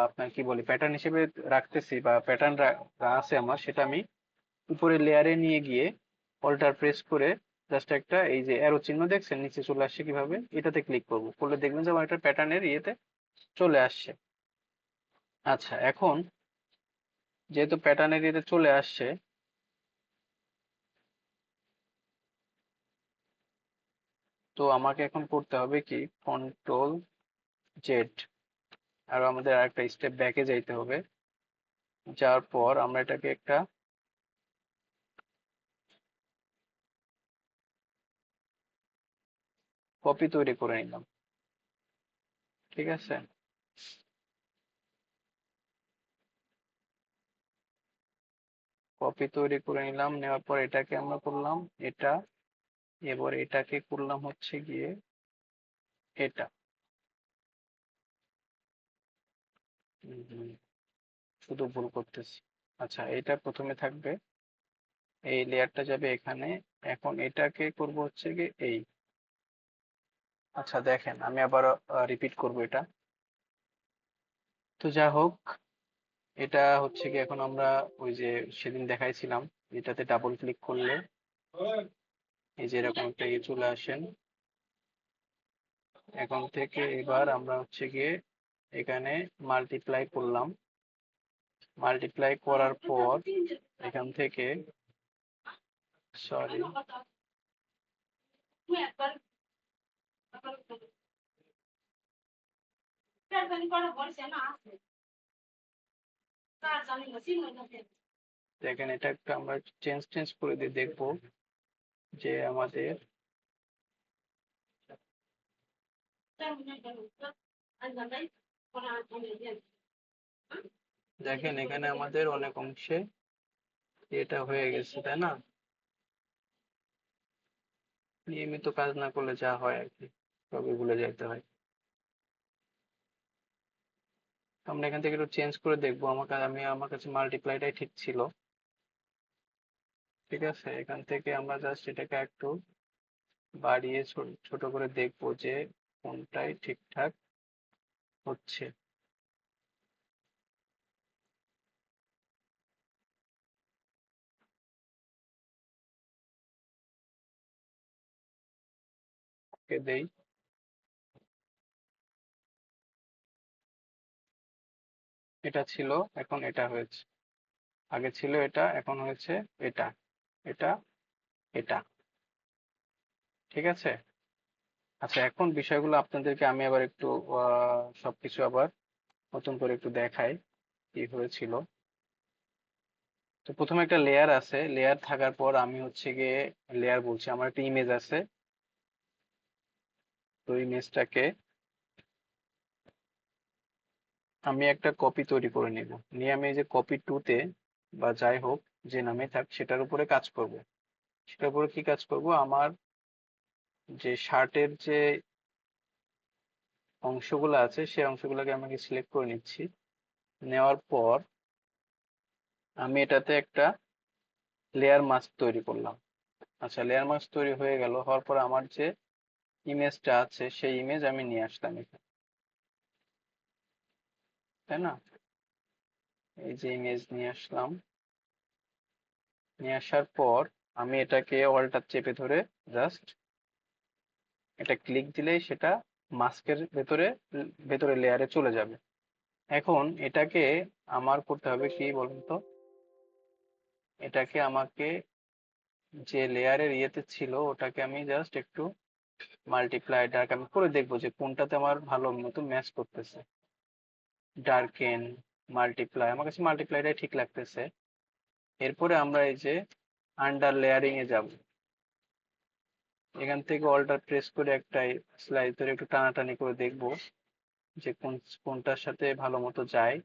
আপনার কি বলি প্যাটার্ন হিসেবে রাখতেছি বা প্যাটার্ন আছে আমার, সেটা আমি উপরে লেয়ারে নিয়ে গিয়ে অল্টার প্রেস করে জাস্ট একটা এই যে অ্যারো চিহ্ন দেখছেন নিচে চলে আসছে কিভাবে, এটাতে ক্লিক করব, করলে দেখবেন যে আমার একটা প্যাটার্নের ইয়েতে চলে আসছে। আচ্ছা, এখন যেহেতু প্যাটার্নের ইয়েতে চলে আসছে, তো আমাকে এখন করতে হবে কি, কন্ট্রোল জেড, আর আমাদের আরেকটা স্টেপ ব্যাকে যাইতে হবে। যাওয়ার পর আমরা এটাকে একটা কপি তৈরি করে নিলাম। ঠিক আছে, কপি তৈরি করে নিলাম। নেওয়ার পর এটাকে আমরা করলাম এটা, এবার এটাকে করলাম হচ্ছে গিয়ে এটা। হুম, শুধু ভুল করতেছি। আচ্ছা, এটা প্রথমে থাকবে, এই লেয়ারটা যাবে এখানে। এখন এটাকে করব হচ্ছে গিয়ে এই। আচ্ছা দেখেন, আমি আবার রিপিট করব এটা। তো যা হোক, এটা হচ্ছে কি এখন আমরা ওই যে সেদিন দেখাইছিলাম, এটাতে ডাবল ক্লিক করলে এই যে এরকম একটা ইয়ে চলে আসেন। এখন থেকে এবার আমরা হচ্ছে গিয়ে এখানে মাল্টিপ্লাই করলাম। মাল্টিপ্লাই করার পর এখান থেকে, সরি, দেখেন এটা একটা আমরা চেঞ্জ চেঞ্জ করে দিয়ে দেখবো যে আমাদের, দেখেন এখানে আমাদের অনেক অংশে এটা হয়ে গেছে, তাই না? নিয়মিত কাজ না করলে যা হয় আর কি, সবই ভুলে যেতে হয়। আমরা এখান থেকে একটু চেঞ্জ করে দেখবো। আমার কাছে মাল্টিপ্লাইটাই ঠিক ছিল। ঠিক আছে, এখান থেকে আমরা জাস্ট এটাকে একটু বাড়িয়ে ছোট ছোট করে দেখবো যে কোনটাই ঠিকঠাক হচ্ছে। ওকে দেই। এটা ছিল, এখন এটা হয়েছে। আগে ছিল এটা, এখন হয়েছে এটা, এটা, এটা। ঠিক আছে। আচ্ছা, এখন বিষয়গুলো আপনাদেরকে আমি আবার একটু সবকিছু আবার নতুন করে একটু দেখাই কি হয়েছিল। তো প্রথমে একটা লেয়ার আছে, লেয়ার থাকার পর আমি হচ্ছে গিয়ে লেয়ার বলছি, আমার একটা ইমেজ আছে। তো ইমেজটাকে আমি একটা কপি তৈরি করে নিব, নিয়ে আমি এই যে কপি টুতে বা যাই হোক যে নামে থাক সেটার উপরে কাজ করব। সেটার উপরে কি কাজ করব, আমার যে শার্টের যে অংশগুলো আছে সেই অংশগুলোকে আমাকে সিলেক্ট করে নিচ্ছি। নেওয়ার পর আমি এটাতে একটা লেয়ার মাস্ক তৈরি করলাম। আচ্ছা, লেয়ার মাস্ক তৈরি হয়ে গেল, হওয়ার পর আমার যে ইমেজটা আছে সেই ইমেজ আমি নিয়ে আসলাম এখানে, তাই না? এই যে ইমেজ নিয়ে আসলাম, নিয়ে আসার পর আমি এটাকে অল্টার চেপে ধরে জাস্ট এটা ক্লিক দিলেই সেটা মাস্কের ভেতরে ভেতরে লেয়ারে চলে যাবে। এখন এটাকে আমার করতে হবে কি বলুন তো, এটাকে আমাকে যে লেয়ারের ইয়েতে ছিল ওটাকে আমি জাস্ট একটু মাল্টিপ্লাই ডার্ক আমি করে দেখবো যে কোনটাতে আমার ভালো মতো ম্যাচ করতেছে। ডার্কেন, মাল্টিপ্লাই, আমার কাছে মাল্টিপ্লাইটাই ঠিক লাগতেছে। এরপরে আমরা এই যে আন্ডার লেয়ারিং এ যাব, এখান থেকে অল্টার প্রেস করে একটা স্লাইড ধরে একটু টানাটানি করে দেখবো যে কোনটার সাথে ভালো মতো যায়।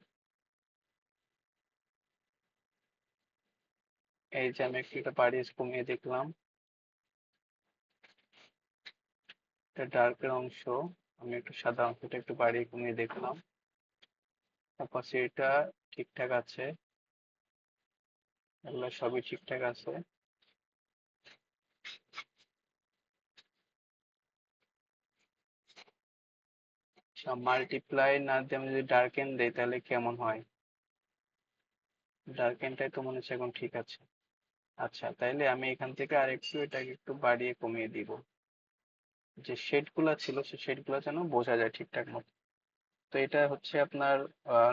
এই যে আমি একটু এটা বাড়িয়ে কমিয়ে দেখলাম, এটা ডার্কের অংশ, আমি একটু সাদা অংশটা একটু বাড়িয়ে কমিয়ে দেখলাম। তারপর এটা ঠিকঠাক আছে, এগুলো সবই ঠিকঠাক আছে। মাল্টিপ্লাই না দিয়ে আমি যদি ডার্কেন দেই তাহলে কেমন হয়? ডার্কেনটাই তো মনে হচ্ছে এখন ঠিক আছে। আচ্ছা, তাইলে আমি এখান থেকে আরেকটু এটাকে একটু বাড়িয়ে কমিয়ে দিব, যে শেড গুলা ছিল সেই শেড গুলা যেন বোঝা যায় ঠিকঠাক মতো। তো এটা হচ্ছে আপনার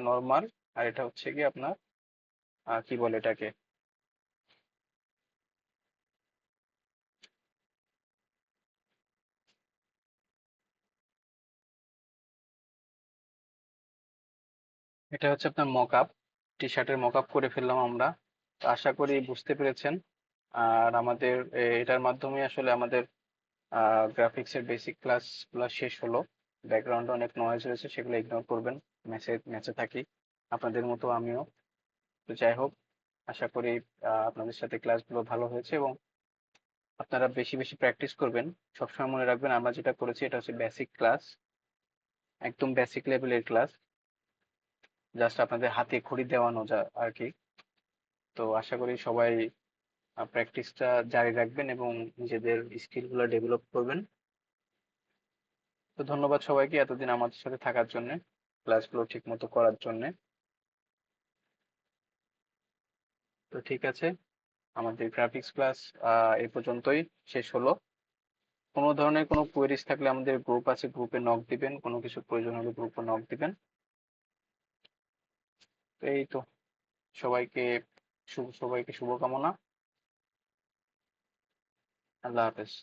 নর্মাল, আর এটা হচ্ছে কি আপনার কি বলে এটাকে, এটা হচ্ছে আপনার মকআপ, টি শার্টের মকআপ করে ফেললাম আমরা। তো আশা করি বুঝতে পেরেছেন। আর আমাদের এটার মাধ্যমে আসলে আমাদের গ্রাফিক্সের বেসিক ক্লাসগুলো শেষ হলো। ব্যাকগ্রাউন্ডে অনেক নয়েজ রয়েছে, সেগুলো ইগনোর করবেন। ম্যাচে ম্যাচে থাকি আপনাদের মতো আমিও। তো যাই হোক, আশা করি আপনাদের সাথে ক্লাসগুলো ভালো হয়েছে এবং আপনারা বেশি বেশি প্র্যাকটিস করবেন। সবসময় মনে রাখবেন আমরা যেটা করেছি এটা হচ্ছে বেসিক ক্লাস, একদম বেসিক লেভেলের ক্লাস, জাস্ট আপনাদের হাতে খড়ি দেওয়ানো যা আর কি। তো আশা করি সবাই প্র্যাকটিসটা জারি রাখবেন এবং নিজেদের স্কিলগুলো ডেভেলপ করবেন। তো ধন্যবাদ সবাইকে এতদিন আমাদের সাথে থাকার জন্য, ক্লাসগুলো ঠিক মতো করার জন্য। তো ঠিক আছে, আমাদের গ্রাফিক্স ক্লাস এই পর্যন্তই শেষ হলো। কোনো ধরনের কোনো কোয়েরিজ থাকলে আমাদের গ্রুপ আছে, গ্রুপে নক দিবেন, কোনো কিছু প্রয়োজন হলে গ্রুপে নক দিবেন। তো এই তো, সবাইকে সবাইকে শুভকামনা। আল্লাহ হাফেজ।